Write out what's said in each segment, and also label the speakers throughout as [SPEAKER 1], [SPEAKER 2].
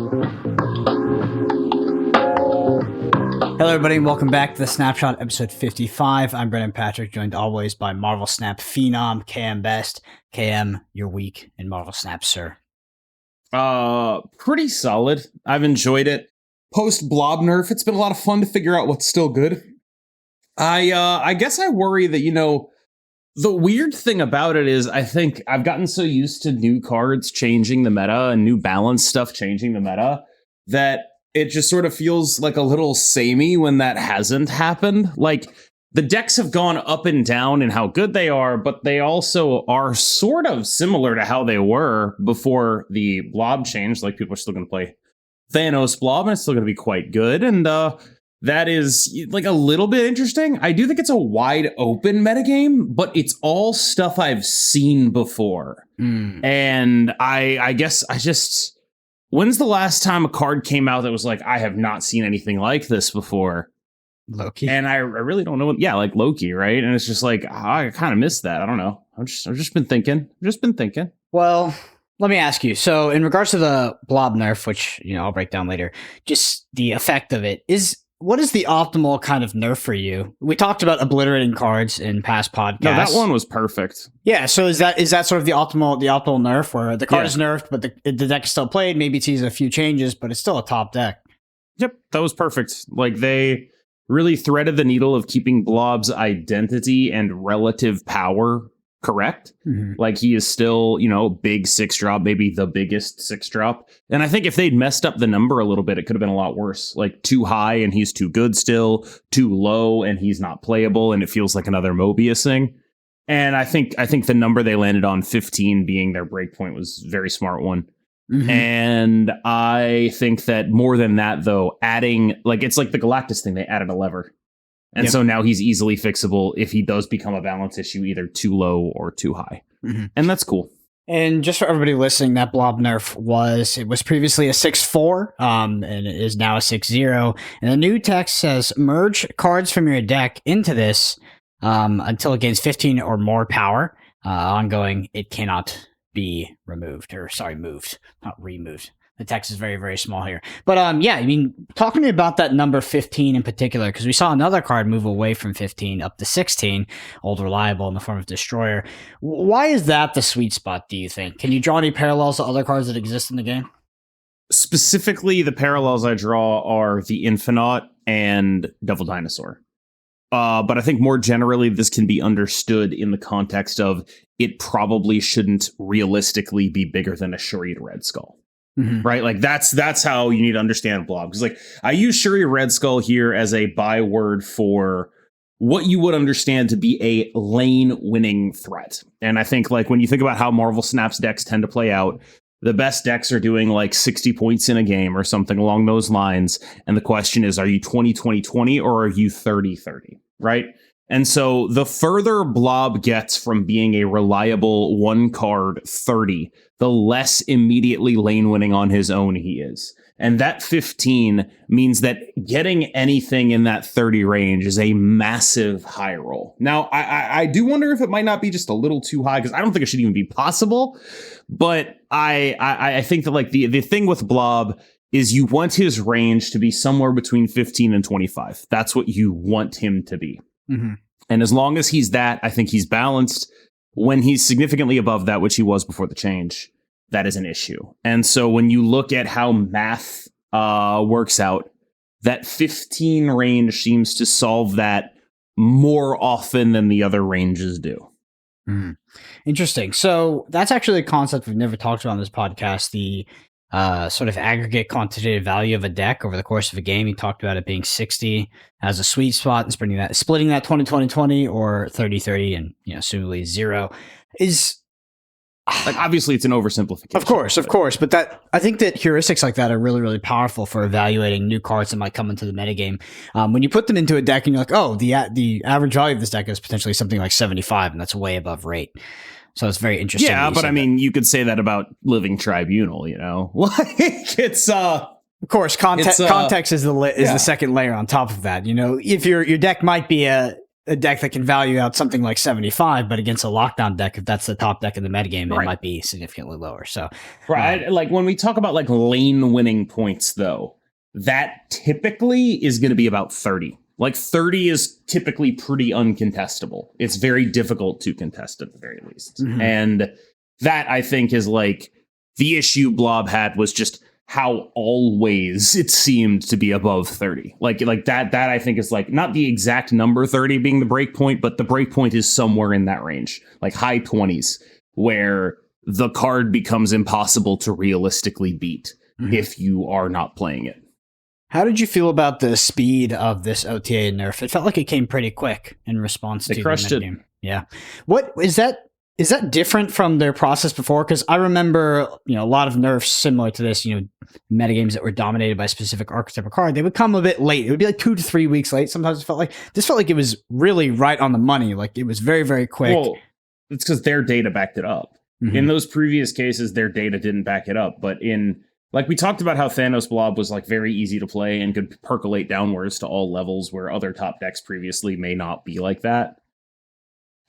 [SPEAKER 1] Hello, everybody, and welcome back to the Snapshot, episode 55. I'm Brendan Patrick, joined always by Marvel Snap phenom KM Best. KM, your week in Marvel Snap, sir.
[SPEAKER 2] Pretty solid. I've enjoyed it. Post Blob nerf, it's been a lot of fun to figure out what's still good. I guess I worry that, the weird thing about it is I think I've gotten so used to new cards changing the meta and new balance stuff changing the meta that it just sort of feels like a little samey when that hasn't happened. Like, the decks have gone up and down in how good they are, but they also are sort of similar to how they were before the Blob change. Like, people are still going to play Thanos Blob, and it's still going to be quite good. And that is like a little bit interesting. I do think it's a wide open metagame, but it's all stuff I've seen before. And I guess when's the last time a card came out that was like, I have not seen anything like this before?
[SPEAKER 1] Loki.
[SPEAKER 2] And I really don't know. Like Loki, right? And it's just like, I kind of missed that. I don't know. I've just been thinking.
[SPEAKER 1] Well, let me ask you. So in regards to the Blob nerf, which, I'll break down later, just the effect of it what is the optimal kind of nerf for you? We talked about obliterating cards in past podcasts.
[SPEAKER 2] No, that one was perfect.
[SPEAKER 1] Yeah, so is that sort of the optimal nerf where the card is nerfed, but the deck is still played? Maybe it sees a few changes, but it's still a top deck.
[SPEAKER 2] Yep, that was perfect. Like, they really threaded the needle of keeping Blob's identity and relative power correct. Like, he is still, big 6-drop, maybe the biggest 6-drop. And I think if they'd messed up the number a little bit, it could have been a lot worse. Like, too high and he's too good still, too low and he's not playable, and it feels like another Mobius thing. And I think the number they landed on, 15 being their breakpoint, was a very smart one. And I think that more than that, though, adding, like, it's like the Galactus thing, they added a lever. And so now he's easily fixable if he does become a balance issue, either too low or too high. And that's cool.
[SPEAKER 1] And just for everybody listening, that Blob nerf was previously a 6-4, and it is now a 6-0. And the new text says, merge cards from your deck into this until it gains 15 or more power. Ongoing, it cannot be moved, not removed. The text is very, very small here. But talk to me about that number 15 in particular, because we saw another card move away from 15 up to 16, Old Reliable in the form of Destroyer. Why is that the sweet spot, do you think? Can you draw any parallels to other cards that exist in the game?
[SPEAKER 2] Specifically, the parallels I draw are the Infinite and Devil Dinosaur. But I think more generally, this can be understood in the context of it probably shouldn't realistically be bigger than a Shuried Red Skull. Right? Like, that's how you need to understand Blob. Because, like, I use Shuri Red Skull here as a byword for what you would understand to be a lane-winning threat. And I think, like, when you think about how Marvel Snap's decks tend to play out, the best decks are doing, like, 60 points in a game or something along those lines. And the question is, are you 20-20-20 or are you 30-30? Right? And so the further Blob gets from being a reliable one-card 30, the less immediately lane-winning on his own he is. And that 15 means that getting anything in that 30 range is a massive high roll. Now, I do wonder if it might not be just a little too high, because I don't think it should even be possible. But I think that, like, the thing with Blob is you want his range to be somewhere between 15 and 25. That's what you want him to be. And as long as he's that, I think he's balanced. When he's significantly above that, which he was before the change, that is an issue. And so when you look at how math works out, that 15 range seems to solve that more often than the other ranges do.
[SPEAKER 1] Interesting. So that's actually a concept we've never talked about on this podcast, the sort of aggregate quantitative value of a deck over the course of a game. He talked about it being 60 as a sweet spot and splitting that 20-20-20 or 30-30 and assumably 0 is,
[SPEAKER 2] like, obviously it's an oversimplification.
[SPEAKER 1] Of course, but that, I think that heuristics like that are really, really powerful for evaluating new cards that might come into the metagame. When you put them into a deck and you're like, oh, the average value of this deck is potentially something like 75, and that's way above rate. So it's very interesting.
[SPEAKER 2] Yeah, but I mean, you could say that about Living Tribunal, like, it's
[SPEAKER 1] of course, context is the second layer on top of that. If your deck might be a deck that can value out something like 75, but against a lockdown deck, if that's the top deck in the metagame, it might be significantly lower. So,
[SPEAKER 2] like when we talk about like lane winning points, though, that typically is going to be about 30. Like 30 is typically pretty uncontestable. It's very difficult to contest at the very least. And that, I think, is like the issue Blob had was just how always it seemed to be above 30. Like that I think is like not the exact number 30 being the break point, but the break point is somewhere in that range, like high 20s, where the card becomes impossible to realistically beat if you are not playing it.
[SPEAKER 1] How did you feel about the speed of this OTA nerf? It felt like it came pretty quick in response to the metagame. Yeah. What is that? Is that different from their process before? Because I remember, a lot of nerfs similar to this, metagames that were dominated by a specific archetype of card, they would come a bit late. It would be like 2 to 3 weeks late. Sometimes it felt like it was really right on the money. Like it was very, very quick.
[SPEAKER 2] Well, it's because their data backed it up. In those previous cases, their data didn't back it up. But like we talked about how Thanos Blob was like very easy to play and could percolate downwards to all levels where other top decks previously may not be like that.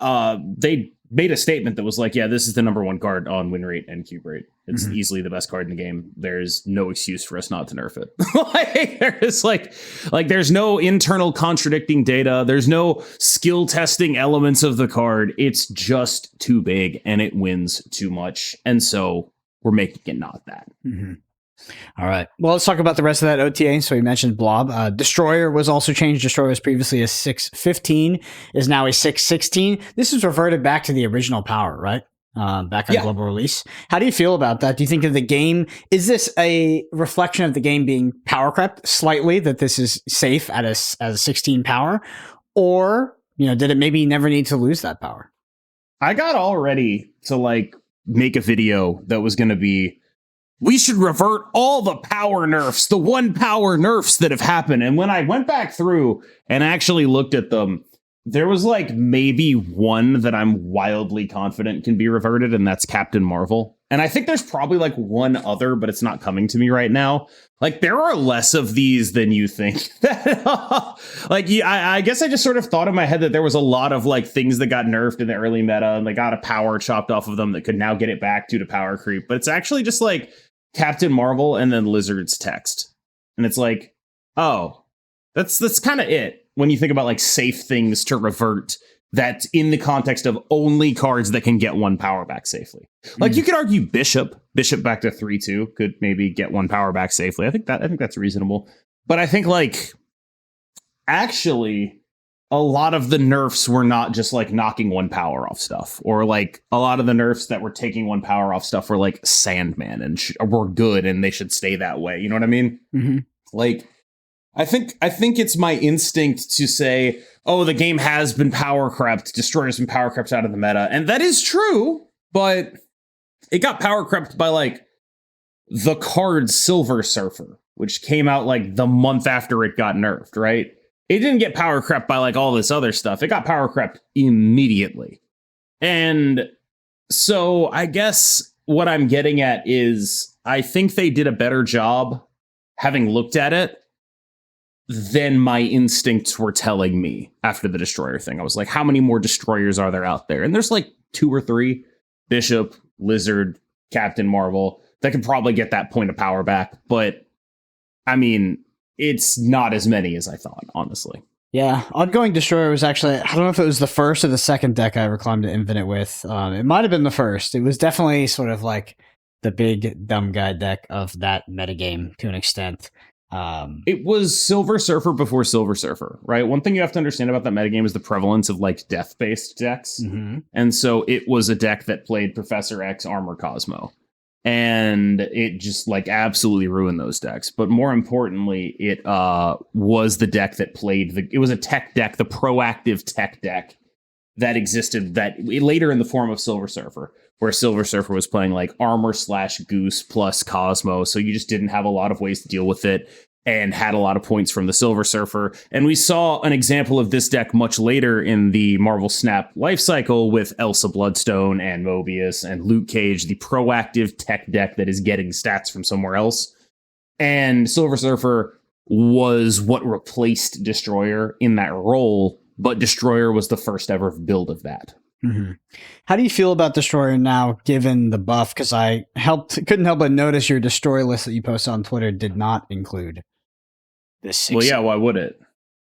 [SPEAKER 2] They made a statement that was like, yeah, this is the number one card on win rate and cube rate. It's easily the best card in the game. There's no excuse for us not to nerf it. There's no internal contradicting data. There's no skill testing elements of the card. It's just too big and it wins too much. And so we're making it not that.
[SPEAKER 1] All right. Well, let's talk about the rest of that OTA. So you mentioned Blob. Destroyer was also changed. Destroyer was previously a 615, is now a 616. This is reverted back to the original power, right? Back on global release. How do you feel about that? Do you think of the game, is this a reflection of the game being power crept slightly, that this is safe at a 16 power? Or, did it maybe never need to lose that power?
[SPEAKER 2] I got all ready to make a video that was going to be, we should revert all the power nerfs, the 1 power nerfs that have happened. And when I went back through and actually looked at them, there was maybe one that I'm wildly confident can be reverted, and that's Captain Marvel. And I think there's probably one other, but it's not coming to me right now. There are less of these than you think. I guess I just sort of thought in my head that there was a lot of things that got nerfed in the early meta and they got a power chopped off of them that could now get it back due to power creep. But it's actually just Captain Marvel and then Lizard's text. And it's oh, that's kind of it when you think about safe things to revert that's in the context of only cards that can get 1 power back safely. You could argue Bishop back to 3/2 could maybe get 1 power back safely. I think that's reasonable. But I think actually a lot of the nerfs were not just knocking 1 power off stuff, or a lot of the nerfs that were taking 1 power off stuff were Sandman and were good and they should stay that way. You know what I mean? I think it's my instinct to say, oh, the game has been power crept, Destroyer's been power crept out of the meta, and that is true, but it got power crept by the card Silver Surfer, which came out the month after it got nerfed, right? It didn't get power crept by all this other stuff. It got power crept immediately. And so I guess what I'm getting at is I think they did a better job, having looked at it, than my instincts were telling me after the Destroyer thing. I was how many more Destroyers are there out there? And there's 2 or 3, Bishop, Lizard, Captain Marvel, that could probably get that point of power back. But I mean, it's not as many as I thought, honestly.
[SPEAKER 1] Yeah, Ongoing Destroyer was actually, I don't know if it was the first or the second deck I ever climbed to Infinite with. It might have been the first. It was definitely sort of the big dumb guy deck of that metagame to an extent.
[SPEAKER 2] It was Silver Surfer before Silver Surfer, right? One thing you have to understand about that metagame is the prevalence of death-based decks. And so it was a deck that played Professor X, Armor Cosmo. And it just absolutely ruined those decks. But more importantly, it was the deck that played it was a tech deck, the proactive tech deck that existed later in the form of Silver Surfer, where Silver Surfer was playing Armor/Goose plus Cosmo. So you just didn't have a lot of ways to deal with it and had a lot of points from the Silver Surfer. And we saw an example of this deck much later in the Marvel Snap life cycle with Elsa Bloodstone and Mobius and Luke Cage, the proactive tech deck that is getting stats from somewhere else. And Silver Surfer was what replaced Destroyer in that role. but Destroyer was the first ever build of that.
[SPEAKER 1] Mm-hmm. How do you feel about Destroyer now, given the buff? Because I couldn't help but notice your Destroy list that you posted on Twitter did not include this.
[SPEAKER 2] Well, yeah, why would it?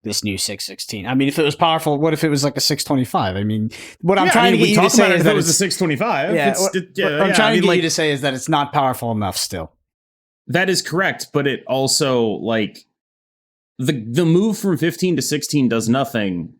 [SPEAKER 1] This new 616. I mean, if it was powerful, what if it was like a 625? I mean, what I'm trying to get you to say is that
[SPEAKER 2] it was a 625.
[SPEAKER 1] Yeah, what I'm trying to get you to say is that it's not powerful enough still.
[SPEAKER 2] That is correct, but it also, like, the move from 15 to 16 does nothing,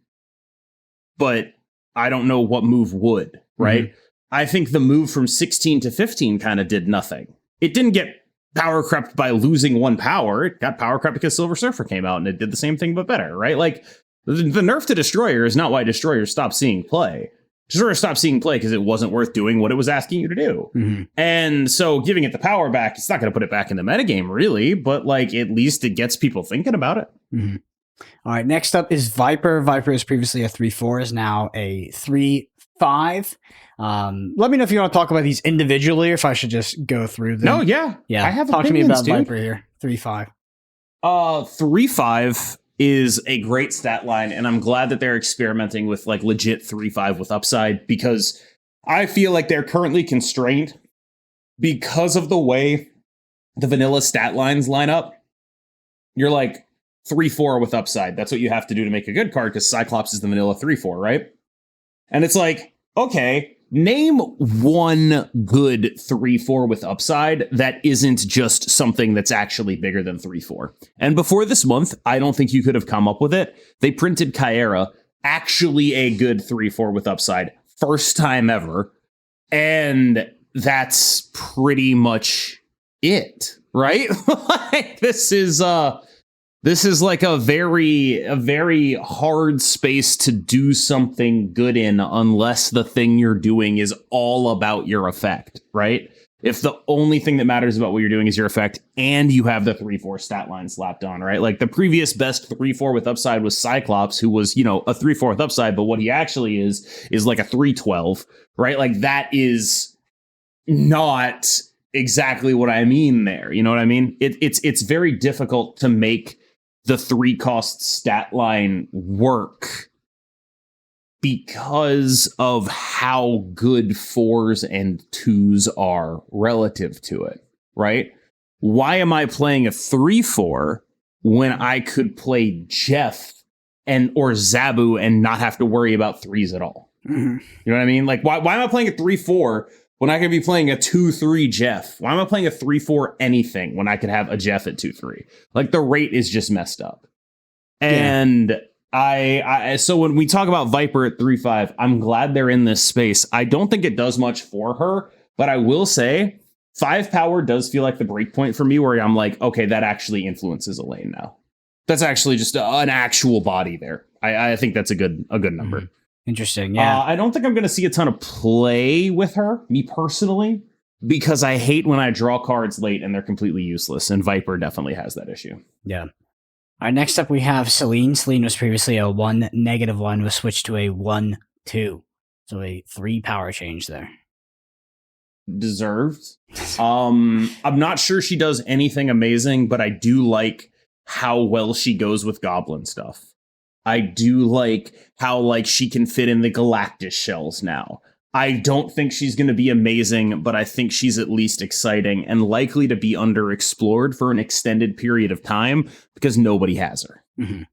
[SPEAKER 2] but I don't know what move would, right? Mm-hmm. I think the move from 16 to 15 kind of did nothing. It didn't get power crept by losing 1 power. It got power crept because Silver Surfer came out and it did the same thing but better, right? Like, the nerf to Destroyer is not why Destroyer stopped seeing play. Destroyer stopped seeing play because it wasn't worth doing what it was asking you to do. Mm-hmm. And so giving it the power back, it's not going to put it back in the metagame, really, but like at least it gets people thinking about it.
[SPEAKER 1] Mm-hmm. All right, next up is Viper. Viper is previously a 3/4, is now a 3/5. Let me know if you want to talk about these individually, or if I should just go through them.
[SPEAKER 2] No, yeah.
[SPEAKER 1] Yeah,
[SPEAKER 2] I have
[SPEAKER 1] talk
[SPEAKER 2] opinions,
[SPEAKER 1] to me about
[SPEAKER 2] dude.
[SPEAKER 1] Viper here. 3/5.
[SPEAKER 2] 3/5 is a great stat line, and I'm glad that they're experimenting with like legit 3/5 with upside, because I feel like they're currently constrained because of the way the vanilla stat lines line up. You're like 3/4 with upside. That's what you have to do to make a good card, because Cyclops is the vanilla 3/4, right? And it's like, okay, name one good 3/4 with upside that isn't just something that's actually bigger than 3/4. And before this month, I don't think you could have come up with it. They printed Kyera, actually a good 3/4 with upside, first time ever. And that's pretty much it, right? Like, this is like a very hard space to do something good in, unless the thing you're doing is all about your effect, right? If the only thing that matters about what you're doing is your effect, and you have the 3/4 stat line slapped on, right? Like, the previous best 3/4 with upside was Cyclops, who was, you know, a 3/4 with upside, but what he actually is like a 3/12, right? Like, that is not exactly what I mean there. You know what I mean? It's very difficult to make the 3-cost stat line work because of how good 4s and 2s are relative to it, right? Why am I playing a 3/4 when I could play Jeff or Zabu and not have to worry about 3s at all? Mm-hmm. You know what I mean? Like, why am I playing a 3/4 when I could be playing a 2/3 Jeff? Why am I playing a 3/4 anything when I could have a Jeff at 2/3? Like, the rate is just messed up. And I so when we talk about Viper at 3/5, I'm glad they're in this space. I don't think it does much for her, but I will say 5 power does feel like the break point for me, where I'm like, okay, that actually influences a lane now. That's actually just an actual body there. I think that's a good number. Mm-hmm.
[SPEAKER 1] Interesting. Yeah.
[SPEAKER 2] I don't think I'm going to see a ton of play with her, me personally, because I hate when I draw cards late and they're completely useless. And Viper definitely has that issue.
[SPEAKER 1] Yeah. All right, next up we have Celine. Celine was previously a 1/1, was switched to a 1/2. So a 3 power change there.
[SPEAKER 2] Deserved. I'm not sure she does anything amazing, but I do like how well she goes with goblin stuff. I do like how, like, she can fit in the Galactus shells now. I don't think she's going to be amazing, but I think she's at least exciting and likely to be underexplored for an extended period of time because nobody has her.
[SPEAKER 1] Mm-hmm.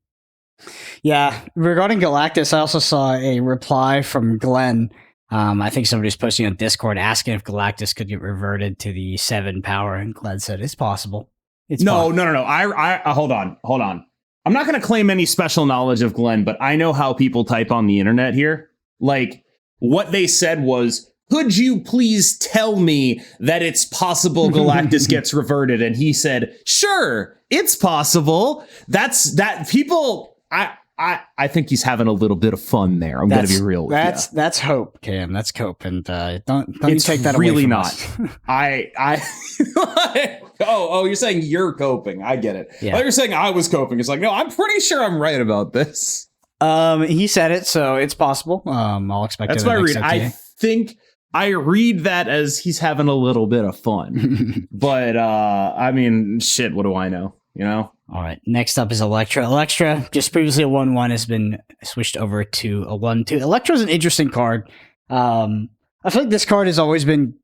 [SPEAKER 1] Yeah, regarding Galactus, I also saw a reply from Glenn. I think somebody's posting on Discord asking if Galactus could get reverted to the 7 power, and Glenn said it's possible.
[SPEAKER 2] No. I hold on. I'm not going to claim any special knowledge of Glenn, but I know how people type on the internet here. Like, what they said was, could you please tell me that it's possible Galactus gets reverted? And he said, sure, it's possible. I think he's having a little bit of fun there. I'm going to be real with you.
[SPEAKER 1] That's hope, Cam. That's hope. And don't you take that away
[SPEAKER 2] really
[SPEAKER 1] from
[SPEAKER 2] not.
[SPEAKER 1] us.
[SPEAKER 2] You're saying you're coping. I get it.
[SPEAKER 1] Yeah.
[SPEAKER 2] Oh, you're saying I was coping. It's like, no, I'm pretty sure I'm right about this.
[SPEAKER 1] He said it, so it's possible. I'll expect
[SPEAKER 2] that's my read. I think I read that as he's having a little bit of fun. But I mean, shit, what do I know? you know?
[SPEAKER 1] All right. Next up is Electra. Electra, just previously a 1/1, has been switched over to a 1/2. Electra is an interesting card. I feel like this card has always been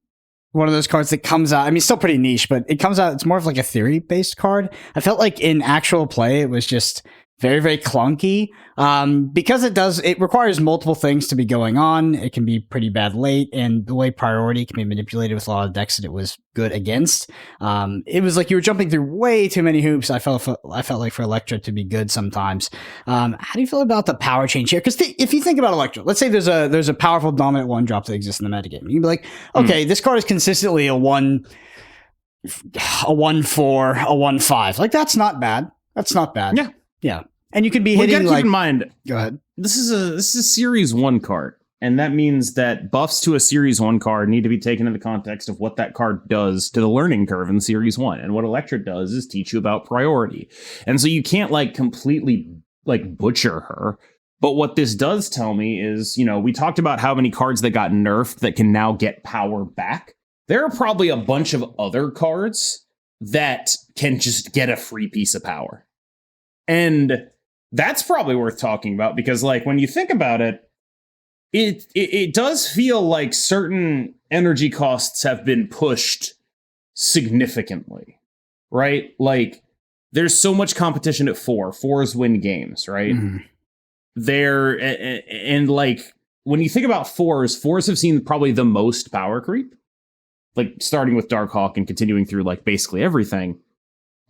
[SPEAKER 1] one of those cards that comes out. I mean, it's still pretty niche, but it comes out. It's more of like a theory-based card. I felt like in actual play, it was just very, very clunky. Because it requires multiple things to be going on. It can be pretty bad late, and the way priority can be manipulated with a lot of decks that it was good against. It was like you were jumping through way too many hoops. I felt like for Electra to be good sometimes. How do you feel about the power change here? Because if you think about Electra, let's say there's a powerful dominant 1-drop that exists in the metagame. You can be like, okay, this card is consistently a 1/4, a 1/5. Like that's not bad. That's not bad.
[SPEAKER 2] Yeah.
[SPEAKER 1] Yeah. And you could be
[SPEAKER 2] Well,
[SPEAKER 1] hitting
[SPEAKER 2] you gotta keep in mind,
[SPEAKER 1] go ahead.
[SPEAKER 2] this is a series 1 card, and that means that buffs to a series 1 card need to be taken in the context of what that card does to the learning curve in series 1. And what Electra does is teach you about priority. And so you can't like completely like butcher her. But what this does tell me is, you know, we talked about how many cards that got nerfed that can now get power back. There are probably a bunch of other cards that can just get a free piece of power. And that's probably worth talking about because, like, when you think about it, it does feel like certain energy costs have been pushed significantly, right? Like, there's so much competition at 4. 4s win games, right? And like, when you think about 4s have seen probably the most power creep, like starting with Darkhawk and continuing through like basically everything.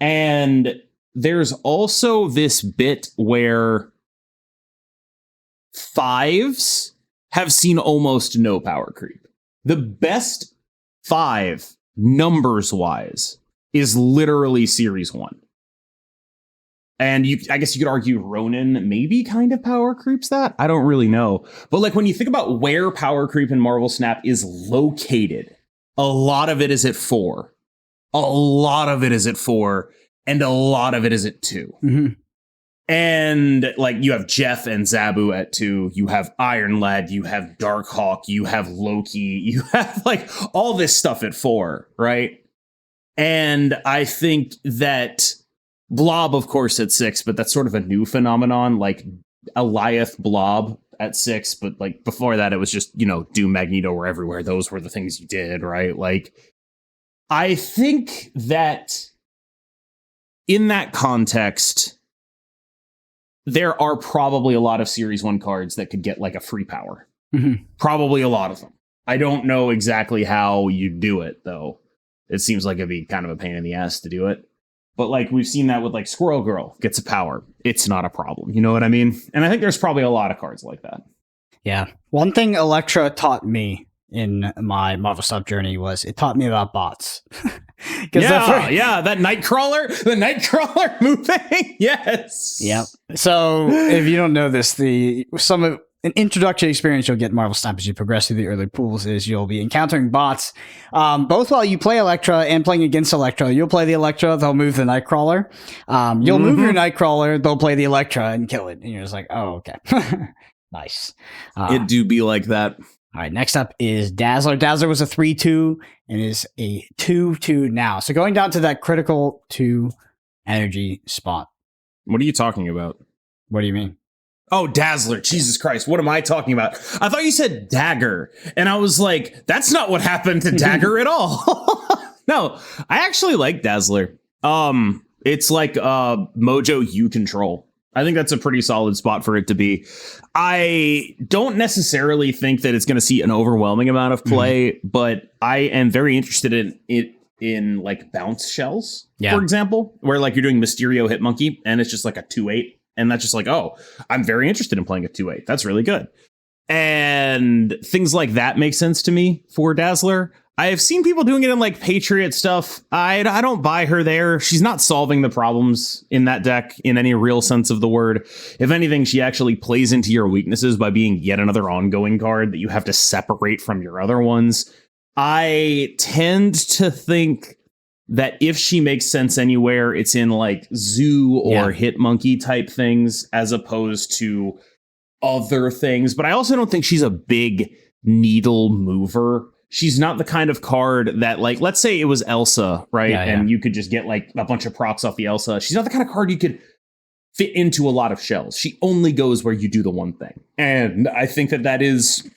[SPEAKER 2] And there's also this bit where 5s have seen almost no power creep. The best 5 numbers wise is literally series 1. And I guess you could argue Ronin maybe kind of power creeps that. I don't really know. But like when you think about where power creep in Marvel Snap is located, a lot of it is at 4. A lot of it is at 4. And a lot of it is at 2. And like you have Jeff and Zabu at 2. You have Iron Lad. You have Darkhawk. You have Loki. You have like all this stuff at 4, right? And I think that Blob, of course, at 6, but that's sort of a new phenomenon, like Eliath Blob at 6. But like before that, it was just, you know, Doom Magneto were everywhere. Those were the things you did, right? Like, I think that in that context, there are probably a lot of Series 1 cards that could get like a free power. Probably a lot of them. I don't know exactly how you do it, though. It seems like it'd be kind of a pain in the ass to do it. But like we've seen that with like Squirrel Girl gets a power. It's not a problem. You know what I mean? And I think there's probably a lot of cards like that. Yeah.
[SPEAKER 1] One thing Electra taught me in my Marvel Snap journey was it taught me about bots.
[SPEAKER 2] Yeah, that Nightcrawler, the Nightcrawler moving. Yes.
[SPEAKER 1] Yep. So if you don't know this, an introductory experience you'll get in Marvel Snap as you progress through the early pools is you'll be encountering bots, both while you play Electra and playing against Electra. You'll play the Electra, they'll move the Nightcrawler. You'll move your Nightcrawler, they'll play the Electra and kill it. And you're just like, oh, okay. Nice.
[SPEAKER 2] It do be like that.
[SPEAKER 1] All right, next up is Dazzler. Dazzler was a 3/2 and is a 2/2 now. So going down to that critical 2 energy spot.
[SPEAKER 2] What are you talking about?
[SPEAKER 1] What do you mean?
[SPEAKER 2] Oh, Dazzler. Jesus Christ. What am I talking about? I thought you said Dagger. And I was like, that's not what happened to Dagger at all. No, I actually like Dazzler. It's like Mojo you control. I think that's a pretty solid spot for it to be. I don't necessarily think that it's going to see an overwhelming amount of play, but I am very interested in it in like bounce shells, for example, where like you're doing Mysterio Hitmonkey and it's just like a 2/8. And that's just like, oh, I'm very interested in playing a 2/8. That's really good. And things like that make sense to me for Dazzler. I have seen people doing it in like Patriot stuff. I don't buy her there. She's not solving the problems in that deck in any real sense of the word. If anything, she actually plays into your weaknesses by being yet another ongoing card that you have to separate from your other ones. I tend to think that if she makes sense anywhere, it's in like Zoo or Hitmonkey type things as opposed to other things. But I also don't think she's a big needle mover. she's not the kind of card that, like, let's say it was Elsa, right? And you could just get like a bunch of procs off the Elsa. She's not the kind of card you could fit into a lot of shells. She only goes where you do the one thing. And I think that is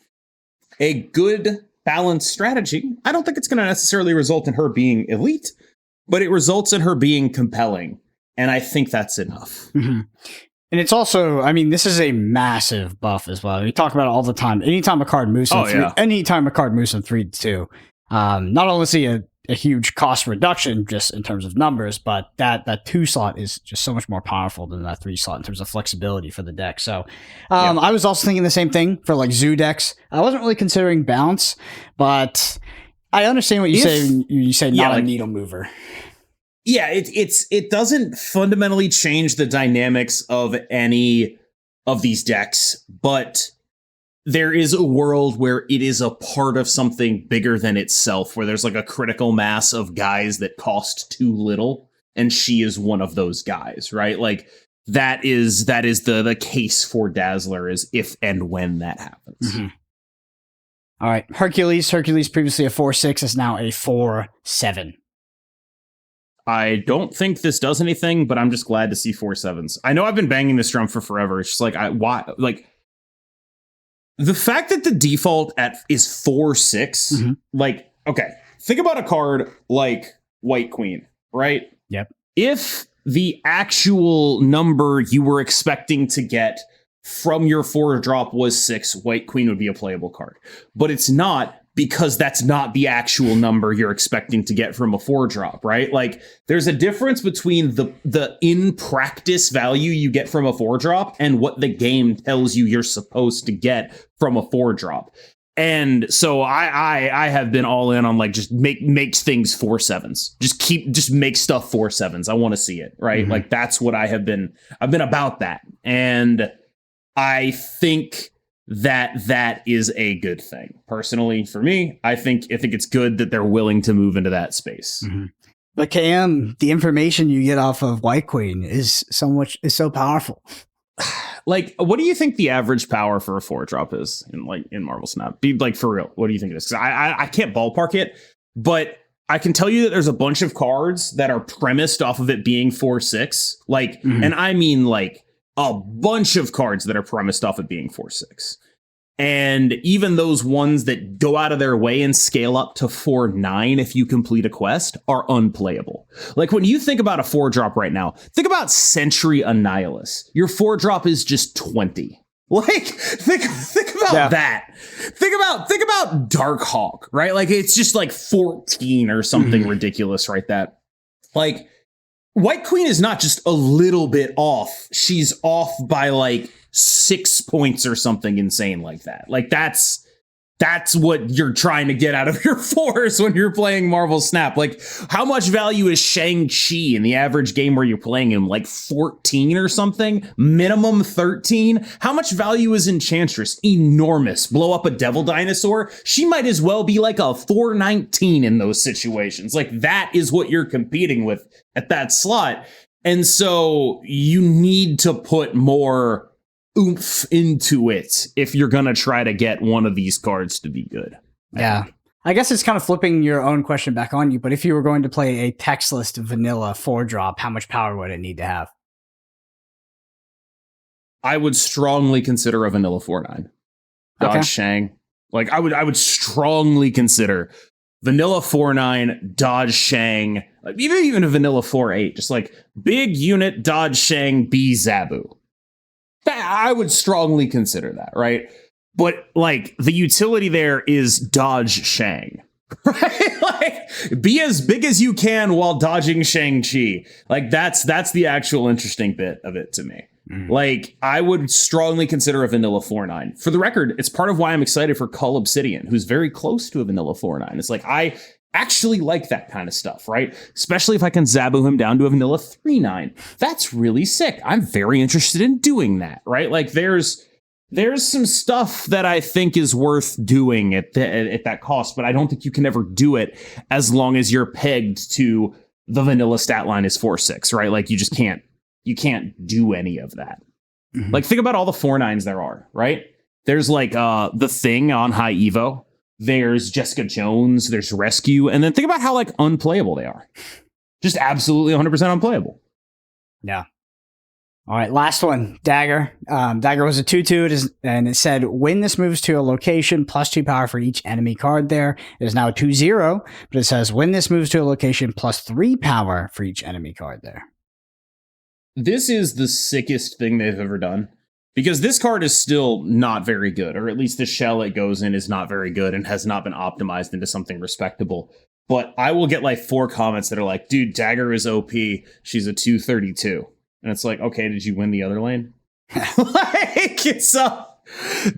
[SPEAKER 2] a good balanced strategy. I don't think it's going to necessarily result in her being elite, but it results in her being compelling. And I think that's enough.
[SPEAKER 1] Mm-hmm. And it's also, I mean, this is a massive buff as well. We talk about it all the time. Anytime a card moves from anytime a card moves from 3 to 2, not only see a huge cost reduction just in terms of numbers, but that 2 slot is just so much more powerful than that 3 slot in terms of flexibility for the deck. So I was also thinking the same thing for like zoo decks. I wasn't really considering bounce, but I understand what you say. You say not a needle mover.
[SPEAKER 2] Yeah, it doesn't fundamentally change the dynamics of any of these decks, but there is a world where it is a part of something bigger than itself, where there's like a critical mass of guys that cost too little, and she is one of those guys, right? Like that is the case for Dazzler, is if and when that happens.
[SPEAKER 1] Mm-hmm. All right, Hercules previously a 4/6 is now a 4/7.
[SPEAKER 2] I don't think this does anything, but I'm just glad to see 4/7s. I know I've been banging this drum for forever. It's just like the fact that the default is 4/6.
[SPEAKER 1] Mm-hmm.
[SPEAKER 2] Like, okay, think about a card like White Queen, right?
[SPEAKER 1] Yep.
[SPEAKER 2] If the actual number you were expecting to get from your 4-drop was 6, White Queen would be a playable card. But it's not, because that's not the actual number you're expecting to get from a 4-drop, right? Like, there's a difference between the in practice value you get from a 4-drop and what the game tells you you're supposed to get from a 4-drop. And so I have been all in on like just make things 4/7s. Just make stuff 4/7s. I want to see it, right? Mm-hmm. Like that's what I've been about that. And I think that is a good thing. Personally, for me, I think it's good that they're willing to move into that space.
[SPEAKER 1] Mm-hmm. But KM, the information you get off of White Queen is so powerful.
[SPEAKER 2] Like, what do you think the average power for a 4-drop is in Marvel Snap? Be like, for real, what do you think it is? Because I can't ballpark it, but I can tell you that there's a bunch of cards that are premised off of it being 4/6. Like, mm-hmm. And I mean like a bunch of cards that are premised off of being 4/6. And even those ones that go out of their way and scale up to 4/9 if you complete a quest are unplayable. Like when you think about a 4-drop right now, think about Sentry Annihilus. Your 4-drop is just 20. Like think about that. Think about Darkhawk, right? Like it's just like 14 or something ridiculous, right? That like White Queen is not just a little bit off. She's off by like 6 points or something insane like that. Like that's what you're trying to get out of your 4s when you're playing Marvel Snap. Like how much value is Shang-Chi in the average game where you're playing him? Like 14 or something? Minimum 13? How much value is Enchantress? Enormous. Blow up a Devil Dinosaur? She might as well be like a 4/19 in those situations. Like that is what you're competing with at that slot. And so you need to put more oomph into it if you're gonna try to get one of these cards to be good.
[SPEAKER 1] Yeah, I guess it's kind of flipping your own question back on you, but if you were going to play a textless vanilla 4-drop, how much power would it need to have?
[SPEAKER 2] I would strongly consider a vanilla 4/9 Dodge Shang. Like I would strongly consider vanilla 4/9 Dodge Shang, even a vanilla 4/8, just like big unit Dodge Shang B Zabu. I would strongly consider that, right? But like the utility there is dodge Shang, right? Like be as big as you can while dodging Shang-Chi. Like that's the actual interesting bit of it to me. Like I would strongly consider a vanilla 4/9. For the record, it's part of why I'm excited for Cull Obsidian, who's very close to a vanilla 4/9. It's like I actually like that kind of stuff, right? Especially if I can Zabu him down to a vanilla 3/9. That's really sick. I'm very interested in doing that, right? Like there's some stuff that I think is worth doing at that cost, but I don't think you can ever do it as long as you're pegged to the vanilla stat line is 4/6, right? Like you can't do any of that. Mm-hmm. Like think about all the 4/9s there are, right? There's like the Thing on High Evo. There's Jessica Jones, there's Rescue, and then think about how like unplayable they are. Just absolutely 100% unplayable.
[SPEAKER 1] Yeah. All right, last one, Dagger. Dagger was a 2/2, and it said, when this moves to a location, +2 power for each enemy card there. It is now a 2/0, but it says, when this moves to a location, +3 power for each enemy card there.
[SPEAKER 2] This is the sickest thing they've ever done. Because this card is still not very good, or at least the shell it goes in is not very good and has not been optimized into something respectable. But I will get like 4 comments that are like, dude, Dagger is OP. She's a 232. And it's like, okay, did you win the other lane? Like, it's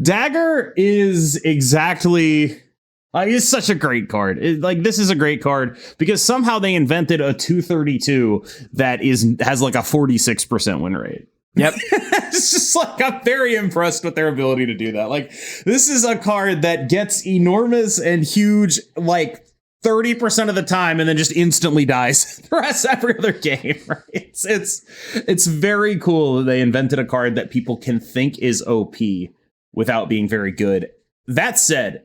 [SPEAKER 2] Dagger is exactly... it's such a great card. This is a great card because somehow they invented a 232 that has like a 46% win rate.
[SPEAKER 1] Yep.
[SPEAKER 2] It's just like, I'm very impressed with their ability to do that. Like, this is a card that gets enormous and huge, like 30% of the time, and then just instantly dies the rest every other game. Right? It's very cool that they invented a card that people can think is OP without being very good. That said,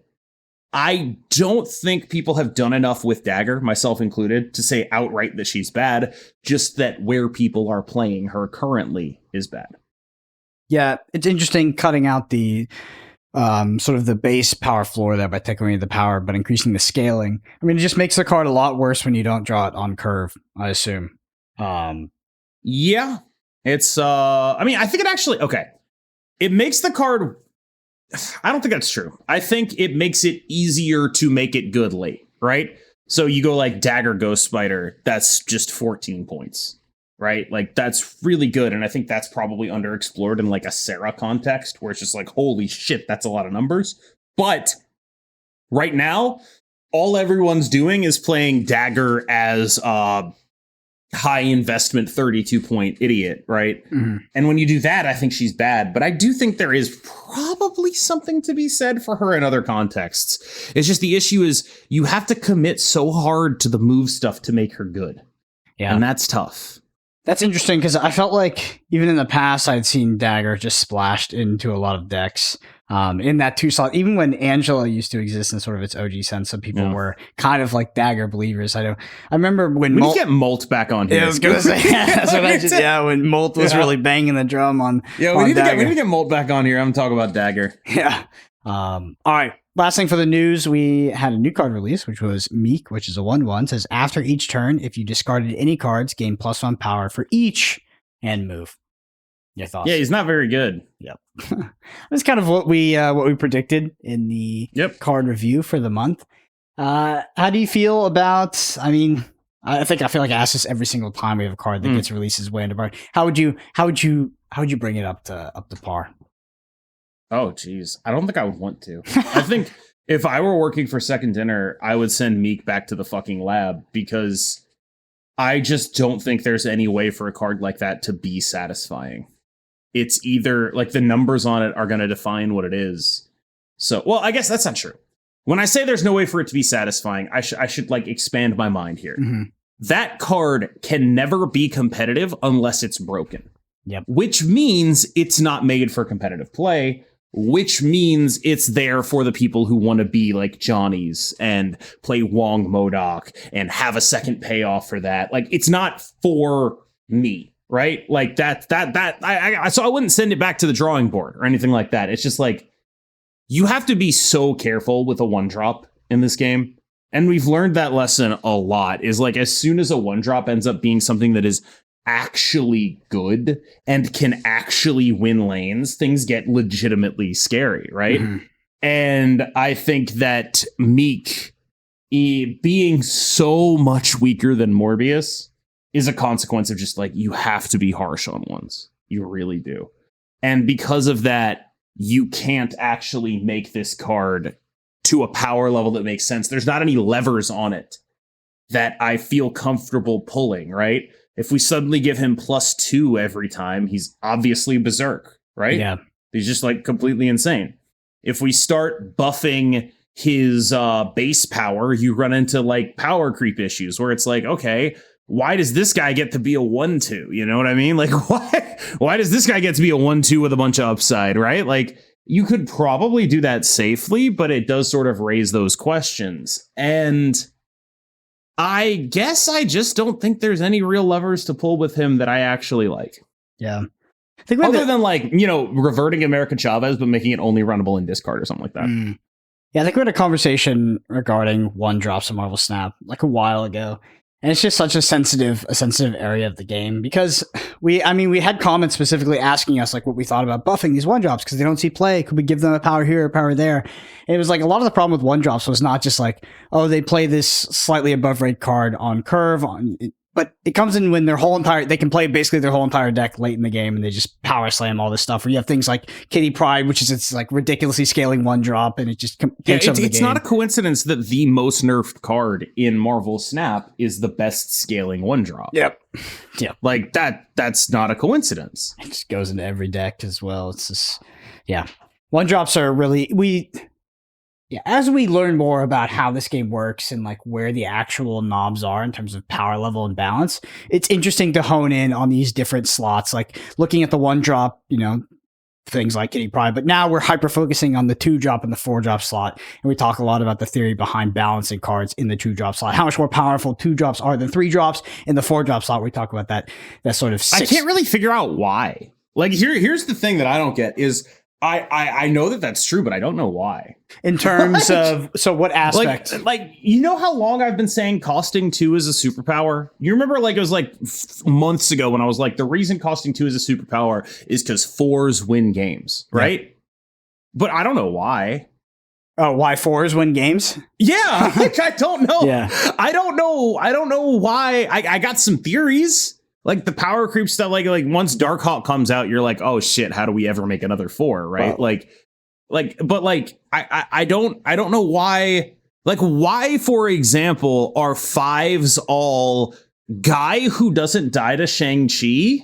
[SPEAKER 2] I don't think people have done enough with Dagger, myself included, to say outright that she's bad, just that where people are playing her currently is bad.
[SPEAKER 1] Yeah, it's interesting cutting out the sort of the base power floor there by taking away the power, but increasing the scaling. I mean, it just makes the card a lot worse when you don't draw it on curve, I assume.
[SPEAKER 2] Yeah, it's, I mean, I think it actually, okay. It makes the card... I don't think that's true. I think it makes it easier to make it good late, right? So you go like Dagger Ghost Spider, that's just 14 points, right? Like, that's really good. And I think that's probably underexplored in like a Sarah context where it's just like, holy shit, that's a lot of numbers. But right now, all everyone's doing is playing Dagger as high investment 32-point idiot, right?
[SPEAKER 1] Mm-hmm.
[SPEAKER 2] And when you do that, I think she's bad. But I do think there is probably something to be said for her in other contexts. It's just the issue is you have to commit so hard to the move stuff to make her good.
[SPEAKER 1] Yeah.
[SPEAKER 2] And that's tough.
[SPEAKER 1] That's interesting because I felt like even in the past, I'd seen Dagger just splashed into a lot of decks. In that 2 slot, even when Angela used to exist in sort of its OG sense, some people were kind of like Dagger believers. I remember when
[SPEAKER 2] we get Molt back on here.
[SPEAKER 1] Yeah, I was gonna say that's what I just, when Molt was really banging the drum on.
[SPEAKER 2] Yeah, we need to get Molt back on here. I'm talking about Dagger.
[SPEAKER 1] Yeah. All right. Last thing for the news, we had a new card release, which was Meek, which is a 1/1. Says after each turn, if you discarded any cards, gain +1 power for each and move. Your thoughts?
[SPEAKER 2] Yeah, he's not very good.
[SPEAKER 1] Yep. That's kind of what we predicted in the card review for the month. How do you feel about? I mean, I feel like I ask this every single time we have a card that gets released as way under bar. How would you bring it up to par?
[SPEAKER 2] Oh, geez. I don't think I would want to. I think if I were working for Second Dinner, I would send Meek back to the fucking lab because I just don't think there's any way for a card like that to be satisfying. It's either like the numbers on it are going to define what it is. So, well, I guess that's not true. When I say there's no way for it to be satisfying, I should like expand my mind here. Mm-hmm. That card can never be competitive unless it's broken.
[SPEAKER 1] Yep.
[SPEAKER 2] Which means it's not made for competitive play, which means it's there for the people who want to be like Johnny's and play Wong Modok and have a second payoff for that. Like, it's not for me, right? Like so I wouldn't send it back to the drawing board or anything like that. It's just like, you have to be so careful with a 1-drop in this game. And we've learned that lesson a lot, is like, as soon as a 1-drop ends up being something that is actually good and can actually win lanes, things get legitimately scary, right? Mm-hmm. And I think that Meek being so much weaker than Morbius is a consequence of just like, you have to be harsh on ones. You really do. And because of that, you can't actually make this card to a power level that makes sense. There's not any levers on it that I feel comfortable pulling, right? If we suddenly give him +2 every time, he's obviously berserk, right?
[SPEAKER 1] Yeah.
[SPEAKER 2] He's just like completely insane. If we start buffing his base power, you run into like power creep issues where it's like, okay, why does this guy get to be a 1/2? You know what I mean? Like, why does this guy get to be a 1/2 with a bunch of upside, right? Like, you could probably do that safely, but it does sort of raise those questions. And I guess I just don't think there's any real levers to pull with him that I actually like.
[SPEAKER 1] Yeah.
[SPEAKER 2] I think other than like, reverting America Chavez, but making it only runnable in discard or something like that.
[SPEAKER 1] Yeah, I think we had a conversation regarding one drops in Marvel Snap like a while ago. And it's just such a sensitive area of the game because we had comments specifically asking us like what we thought about buffing these one drops because they don't see play. Could we give them a power here, a power there? And it was like a lot of the problem with one drops was not just like, oh, they play this slightly above rate card on curve but it comes in when they can play basically their whole entire deck late in the game and they just power slam all this stuff. Where you have things like Kitty Pryde, which is it's like ridiculously scaling one drop and it just takes over the game. It's
[SPEAKER 2] not a coincidence that the most nerfed card in Marvel Snap is the best scaling one drop.
[SPEAKER 1] Yep. Yeah.
[SPEAKER 2] Like that's not a coincidence.
[SPEAKER 1] It just goes into every deck as well. It's just, yeah. One drops are really, as we learn more about how this game works and like where the actual knobs are in terms of power level and balance, it's interesting to hone in on these different slots, like looking at the one drop, things like Kitty Pryde. But now we're hyper focusing on the 2-drop and the 4-drop slot. And we talk a lot about the theory behind balancing cards in the 2-drop slot, how much more powerful 2-drops are than 3-drops. In the 4-drop slot, we talk about that sort of
[SPEAKER 2] I can't really figure out why. Like here's the thing that I don't get is I know that that's true, but I don't know why.
[SPEAKER 1] In terms of, so what aspect?
[SPEAKER 2] Like, you know how long I've been saying costing 2 is a superpower? You remember, like, it was like months ago when I was like, the reason costing 2 is a superpower is because 4s win games, right? Yeah. But I don't know why.
[SPEAKER 1] Oh, why 4s win games?
[SPEAKER 2] Yeah, like, I don't know.
[SPEAKER 1] Yeah.
[SPEAKER 2] I don't know why. I got some theories. Like the power creep stuff, like once Darkhawk comes out, you're like, oh shit, how do we ever make another 4, right? Wow. I don't know why. Like, why, for example, are 5s all guy who doesn't die to Shang-Chi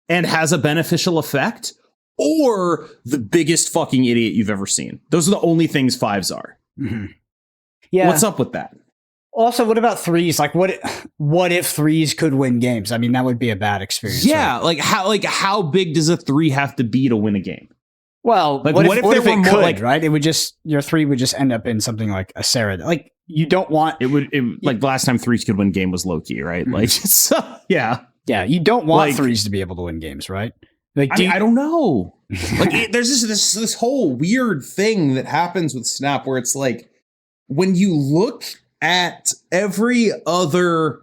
[SPEAKER 2] and has a beneficial effect, or the biggest fucking idiot you've ever seen? Those are the only things 5s are.
[SPEAKER 1] Mm-hmm. Yeah,
[SPEAKER 2] what's up with that?
[SPEAKER 1] Also, what about 3s? Like, what if 3s could win games? I mean, that would be a bad experience.
[SPEAKER 2] Yeah, right? how big does a 3 have to be to win a game?
[SPEAKER 1] Well, like, what if it could, like, right? It would just, your 3 would just end up in something like a Sarah. Like, you don't want
[SPEAKER 2] like last time 3s could win game was Loki, right? Mm-hmm. Like, yeah,
[SPEAKER 1] you don't want 3s to be able to win games, right? Like,
[SPEAKER 2] I don't know. Like, there's this whole weird thing that happens with Snap where it's like when you look at every other,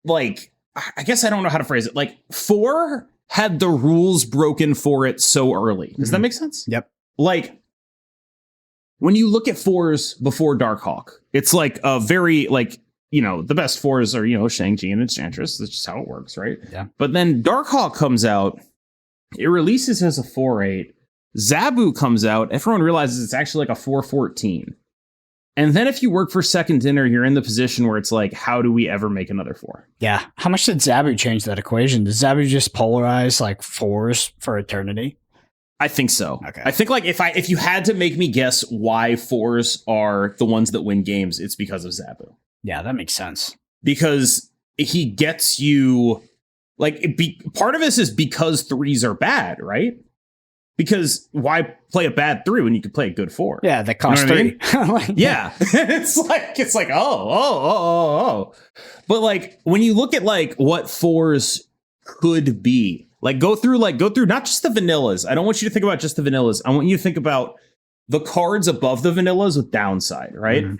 [SPEAKER 2] like, I guess I don't know how to phrase it. Like, 4 had the rules broken for it so early. Does that make sense?
[SPEAKER 1] Yep.
[SPEAKER 2] Like, when you look at 4s before Darkhawk, it's like a very, like, the best 4s are, Shang-Chi and Enchantress. That's just how it works, right?
[SPEAKER 1] Yeah.
[SPEAKER 2] But then Darkhawk comes out, it releases as a 4-8. Zabu comes out, everyone realizes it's actually like a 4-14. And then if you work for Second Dinner, you're in the position where it's like, how do we ever make another 4?
[SPEAKER 1] Yeah. How much did Zabu change that equation? Does Zabu just polarize like 4s for eternity?
[SPEAKER 2] I think so.
[SPEAKER 1] Okay.
[SPEAKER 2] I think like if you had to make me guess why 4s are the ones that win games, it's because of Zabu.
[SPEAKER 1] Yeah, that makes sense.
[SPEAKER 2] Because he gets you, like, part of this is because 3s are bad, right? Because why play a bad 3 when you could play a good 4?
[SPEAKER 1] Yeah, that costs 3.
[SPEAKER 2] Yeah. it's like, oh. But like, when you look at like what 4s could be, like go through not just the vanillas. I don't want you to think about just the vanillas. I want you to think about the cards above the vanillas with downside, right? Mm-hmm.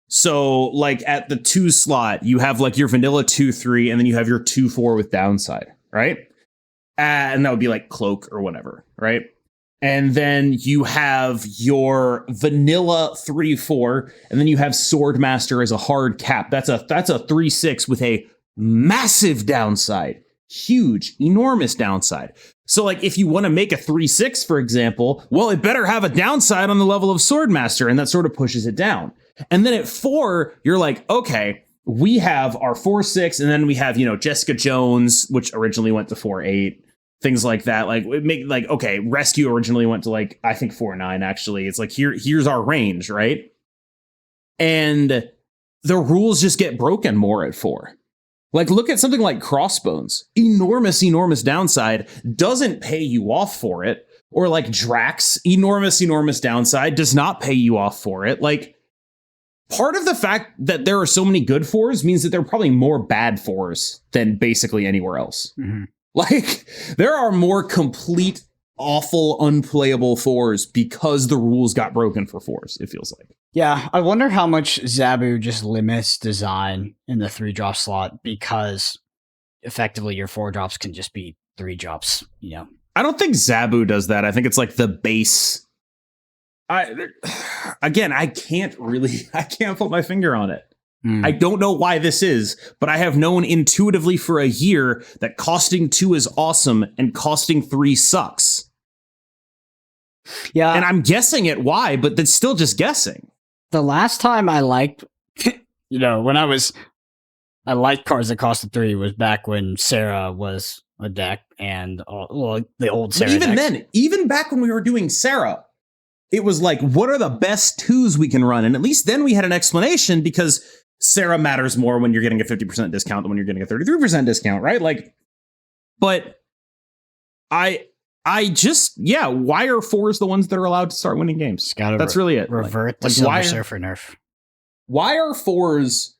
[SPEAKER 2] So like at the 2 slot, you have like your vanilla 2-3, and then you have your 2-4 with downside, right? And that would be like Cloak or whatever, right? And then you have your vanilla 3-4, and then you have Swordmaster as a hard cap. That's a 3-6 with a massive downside. Huge, enormous downside. So like if you want to make a 3-6, for example, well, it better have a downside on the level of Swordmaster, and that sort of pushes it down. And then at 4, you're like, okay, we have our 4-6, and then we have, Jessica Jones, which originally went to 4-8. Things like that. Like, okay, Rescue originally went to like, I think 4-9 actually. It's like, here's our range, right? And the rules just get broken more at 4. Like, look at something like Crossbones. Enormous downside, doesn't pay you off for it. or like Drax, enormous downside, does not pay you off for it. Like, part of the fact that there are so many good 4s means that there are probably more bad 4s than basically anywhere else.
[SPEAKER 1] Mm-hmm.
[SPEAKER 2] Like, there are more complete, awful, unplayable 4s because the rules got broken for 4s, it feels like.
[SPEAKER 1] Yeah, I wonder how much Zabu just limits design in the 3-drop slot, because effectively your 4-drops can just be 3 drops, you know.
[SPEAKER 2] I don't think Zabu does that. I think it's like the base. I can't put my finger on it. I don't know why this is, but I have known intuitively for a year that costing 2 is awesome and costing 3 sucks.
[SPEAKER 1] Yeah.
[SPEAKER 2] And I'm guessing at why, but that's still just guessing.
[SPEAKER 1] The last time I liked, you know, when I liked cards that costed 3 was back when Sarah was a deck, and the old Sarah
[SPEAKER 2] But even
[SPEAKER 1] decks.
[SPEAKER 2] then, even back when we were doing Sarah, it was like, what are the best 2s we can run? And at least then we had an explanation, because Sarah matters more when you're getting a 50% discount than when you're getting a 33% discount, right? Like, but I just, why are 4s the ones that are allowed to start winning games? That's really it.
[SPEAKER 1] Revert the Silver Surfer nerf.
[SPEAKER 2] Why are 4s,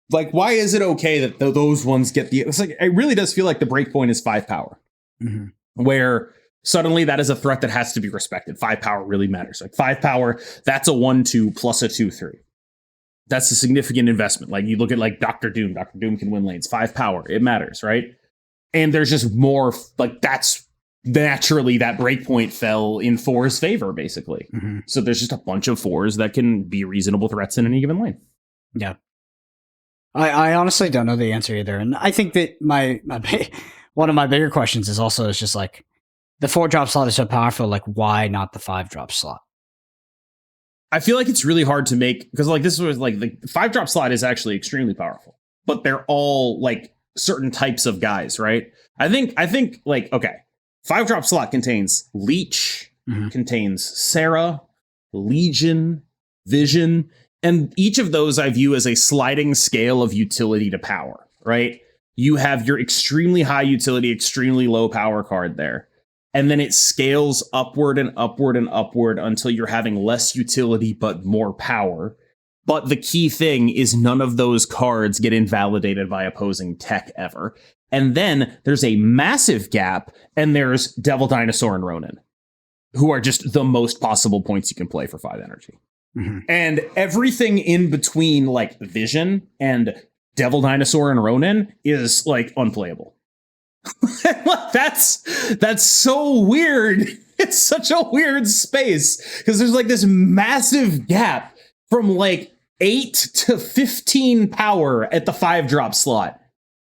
[SPEAKER 2] like, why is it okay that those ones get the, it's like, it really does feel like the breakpoint is 5 power, where suddenly that is a threat that has to be respected. 5 power really matters. Like, 5 power, that's a 1-2 plus a 2-3. That's a significant investment. Like, you look at like Dr. Doom. Dr. Doom can win lanes. 5 power, it matters, right? And there's just more, like, that's naturally that breakpoint fell in 4's favor, basically. So there's just a bunch of 4s that can be reasonable threats in any given lane.
[SPEAKER 1] Yeah. I honestly don't know the answer either. And I think that one of my bigger questions is just like, the 4-drop slot is so powerful, like, why not the 5-drop slot?
[SPEAKER 2] I feel like it's really hard to make, because like this was like the 5-drop slot is actually extremely powerful, but they're all like certain types of guys, right? I think like, okay, 5-drop slot contains Leech, contains Sarah, Legion, Vision, and each of those I view as a sliding scale of utility to power, right? You have your extremely high utility, extremely low power card there. And then it scales upward and upward and upward until you're having less utility but more power. But the key thing is none of those cards get invalidated by opposing tech ever. And then there's a massive gap, and there's Devil Dinosaur and Ronin, who are just the most possible points you can play for 5 energy. And everything in between, like Vision and Devil Dinosaur and Ronin, is like unplayable. That's so weird. It's such a weird space, because there's like this massive gap from like 8 to 15 power at the 5-drop slot.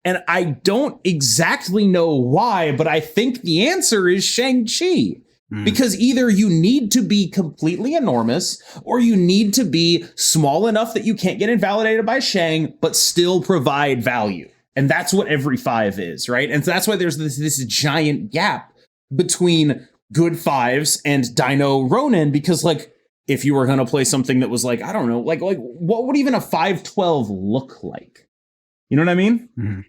[SPEAKER 2] And I don't exactly know why, but I think the answer is Shang-Chi. Because either you need to be completely enormous, or you need to be small enough that you can't get invalidated by Shang, but still provide value. And that's what every 5 is, right? And so that's why there's this giant gap between good 5s and Dino Ronin, because like, if you were going to play something that was like, I don't know, like what would even a 512 look like? You know what I mean?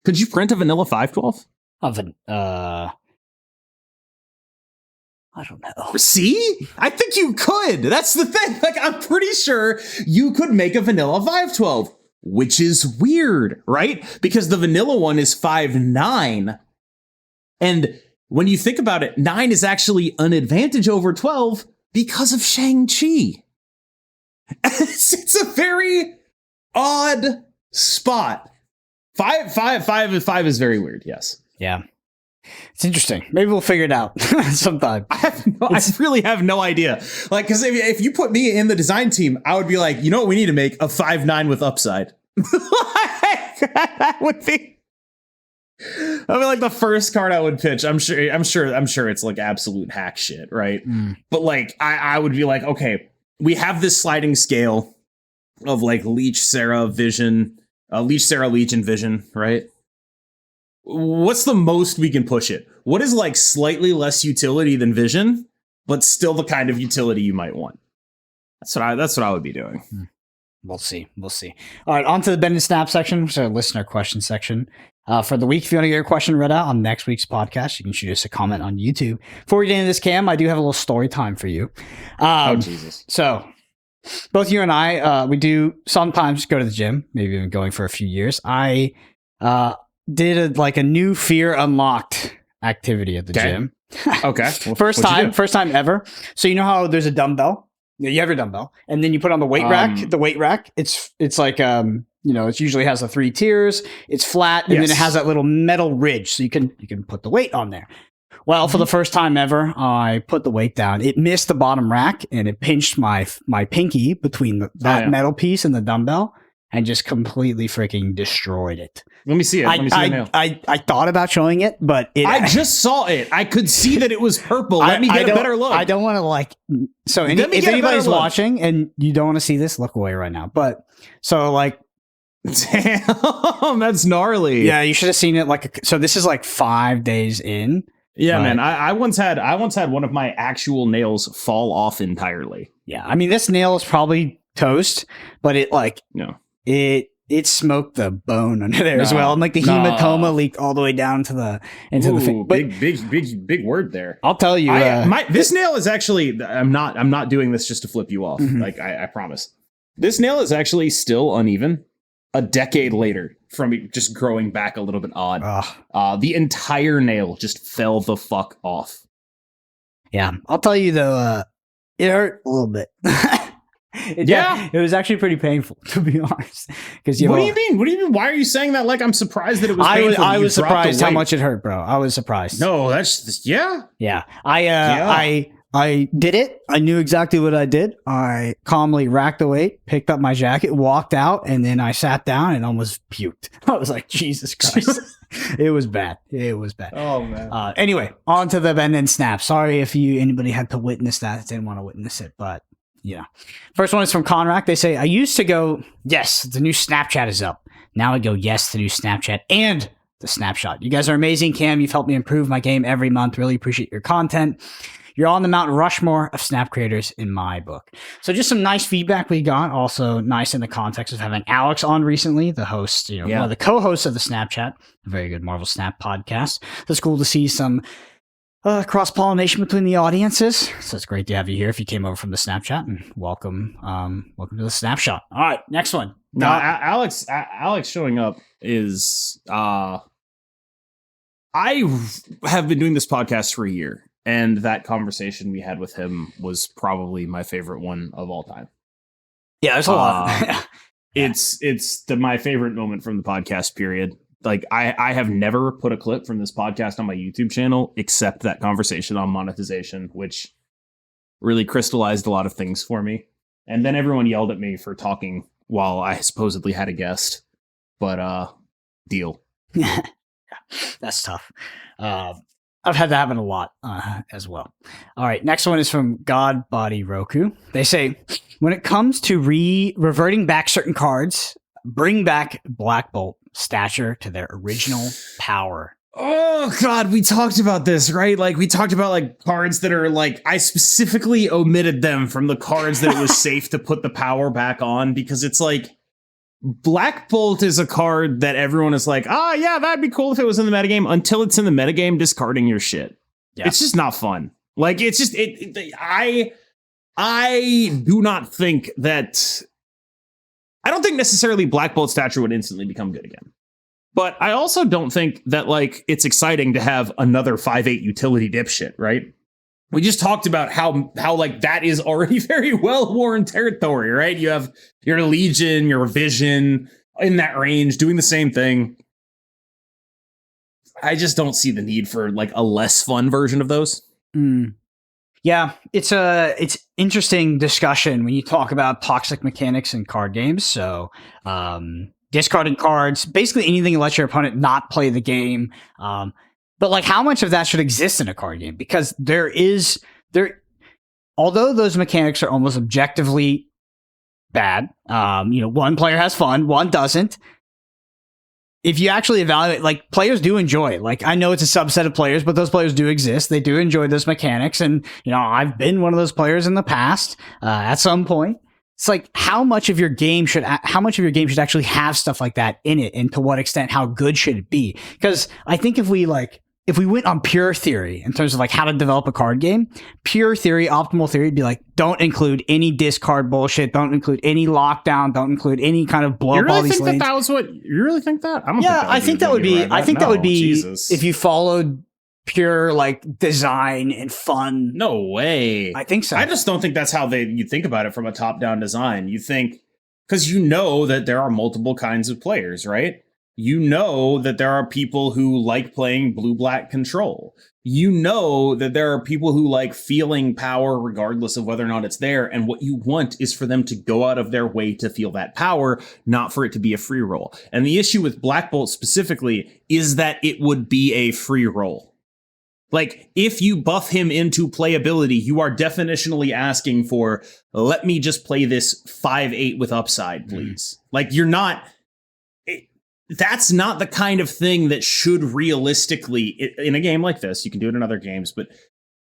[SPEAKER 2] Could you print a vanilla 512?
[SPEAKER 1] I don't know.
[SPEAKER 2] See? I think you could. That's the thing. Like, I'm pretty sure you could make a vanilla 512, which is weird, right? Because the vanilla one is 5/9. And when you think about it, 9 is actually an advantage over 12 because of Shang-Chi. It's a very odd spot. 5 is very weird, yes.
[SPEAKER 1] Yeah. It's interesting. Maybe we'll figure it out sometime.
[SPEAKER 2] I really have no idea. Like, because if you put me in the design team, I would be like, you know what we need to make? A 5/9 with upside. That would be like the first card I would pitch. I'm sure it's like absolute hack shit, right? But like, I would be like, okay, we have this sliding scale of like Leech, Sarah, Vision, Leech, Sarah, Leech, and Vision, right? What's the most we can push it? What is like slightly less utility than Vision, but still the kind of utility you might want? That's what I would be doing.
[SPEAKER 1] We'll see. All right, on to the bend and snap section, which is our listener question section. For the week, if you want to get your question read out on next week's podcast, you can shoot us a comment on YouTube. Before we get into this, Cam, I do have a little story time for you.
[SPEAKER 2] Oh, Jesus.
[SPEAKER 1] So, both you and I, we do sometimes go to the gym, maybe even going for a few years. I did a new fear unlocked activity at the gym.
[SPEAKER 2] Okay. Well,
[SPEAKER 1] first time ever. So you know how there's a dumbbell? You have your dumbbell, and then you put on the weight rack. The weight rack, it's like it usually has the 3 tiers. It's flat, and then it has that little metal ridge, so you can put the weight on there. Well, for the first time ever, I put the weight down. It missed the bottom rack, and it pinched my pinky between that metal piece and the dumbbell, and just completely freaking destroyed it.
[SPEAKER 2] Let me see it. Let me see the nail.
[SPEAKER 1] I thought about showing it, but
[SPEAKER 2] I just saw it. I could see that it was purple. Let me get a better look.
[SPEAKER 1] I don't want to So if anybody's watching and you don't want to see this, look away right now. But so
[SPEAKER 2] damn, that's gnarly.
[SPEAKER 1] Yeah, you should have seen it. So this is 5 days in.
[SPEAKER 2] Yeah, man. I once had one of my actual nails fall off entirely.
[SPEAKER 1] Yeah, I mean this nail is probably toast, but it smoked the bone under there as well, and the hematoma leaked all the way down to the the
[SPEAKER 2] big word there.
[SPEAKER 1] I'll tell you,
[SPEAKER 2] this nail is actually. I'm not doing this just to flip you off.
[SPEAKER 1] Mm-hmm.
[SPEAKER 2] I promise. This nail is actually still uneven. A decade later, from it just growing back a little bit odd. The entire nail just fell the fuck off.
[SPEAKER 1] Yeah, I'll tell you though, it hurt a little bit. It was actually pretty painful, to be honest. Because
[SPEAKER 2] what do you mean? What do you mean? Why are you saying that? I'm surprised that it was painful.
[SPEAKER 1] I was surprised how much it hurt, bro. I was surprised.
[SPEAKER 2] No, that's
[SPEAKER 1] yeah. I did it. I knew exactly what I did. I calmly racked the weight, picked up my jacket, walked out, and then I sat down and almost puked. I was like, Jesus Christ. It was bad. It was bad.
[SPEAKER 2] Oh, man.
[SPEAKER 1] Anyway, on to the bend and snap. Sorry if anybody had to witness that. I didn't want to witness it, but First one is from Conrack. They say, I used to go, yes, the new Snapchat is up. Now I go, yes, the new Snapchat and the Snapshot. You guys are amazing, Cam. You've helped me improve my game every month. Really appreciate your content. You're on the Mount Rushmore of Snap creators in my book. So just some nice feedback we got. Also nice in the context of having Alex on recently, the host, one of the co-hosts of the Snapchat, a very good Marvel Snap podcast. So it's cool to see some cross-pollination between the audiences. So it's great to have you here if you came over from the Snapchat, and welcome to the Snapshot. All right, next one.
[SPEAKER 2] Now, Alex showing up is I have been doing this podcast for a year, and that conversation we had with him was probably my favorite one of all time.
[SPEAKER 1] Yeah, there's a lot.
[SPEAKER 2] It's my favorite moment from the podcast period. I have never put a clip from this podcast on my YouTube channel except that conversation on monetization, which really crystallized a lot of things for me. And then everyone yelled at me for talking while I supposedly had a guest. But deal.
[SPEAKER 1] That's tough. I've had that happen a lot as well. All right, next one is from God Body Roku. They say, when it comes to reverting back certain cards, bring back Black Bolt stature to their original power.
[SPEAKER 2] Oh God, we talked about this, right? We talked about cards that are I specifically omitted them from the cards that it was safe to put the power back on, because it's Black Bolt is a card that everyone is yeah, that'd be cool if it was in the metagame, until it's in the metagame discarding your shit. Yeah. It's just not fun. It's just I do not think that I don't think necessarily Black Bolt stature would instantly become good again. But I also don't think that it's exciting to have another 5/8 utility dipshit, right? We just talked about how that is already very well worn territory, right? You have your Legion, your Vision in that range doing the same thing. I just don't see the need for a less fun version of those.
[SPEAKER 1] Yeah, it's interesting discussion when you talk about toxic mechanics in card games. So, discarding cards, basically anything that lets your opponent not play the game. But how much of that should exist in a card game? Because although those mechanics are almost objectively bad, one player has fun, one doesn't. If you actually evaluate, players do enjoy it. I know it's a subset of players, but those players do exist. They do enjoy those mechanics. And, I've been one of those players in the past, at some point. it's like how much of your game should actually have stuff like that in it, and to what extent, how good should it be? Because I think if we went on pure theory in terms of like how to develop a card game, pure theory, optimal theory would be like, don't include any discard bullshit, don't include any lockdown, don't include any kind of blow up all these lanes.
[SPEAKER 2] That was what you really think that? I don't
[SPEAKER 1] I think that would be
[SPEAKER 2] Jesus.
[SPEAKER 1] if you followed pure like design and fun.
[SPEAKER 2] No way.
[SPEAKER 1] I think so.
[SPEAKER 2] I just don't think that's how you think about it from a top-down design. You think, because you know that there are multiple kinds of players, right? You know that there are people who like playing blue-black control. You know that there are people who like feeling power regardless of whether or not it's there. And what you want is for them to go out of their way to feel that power, not for it to be a free roll. And the issue with Black Bolt specifically is that it would be a free roll. Like, if you buff him into playability, you are definitionally asking for, let me just play this 5/8 with upside, please. Like, you're not... That's not the kind of thing that should realistically, in a game like this, you can do it in other games, but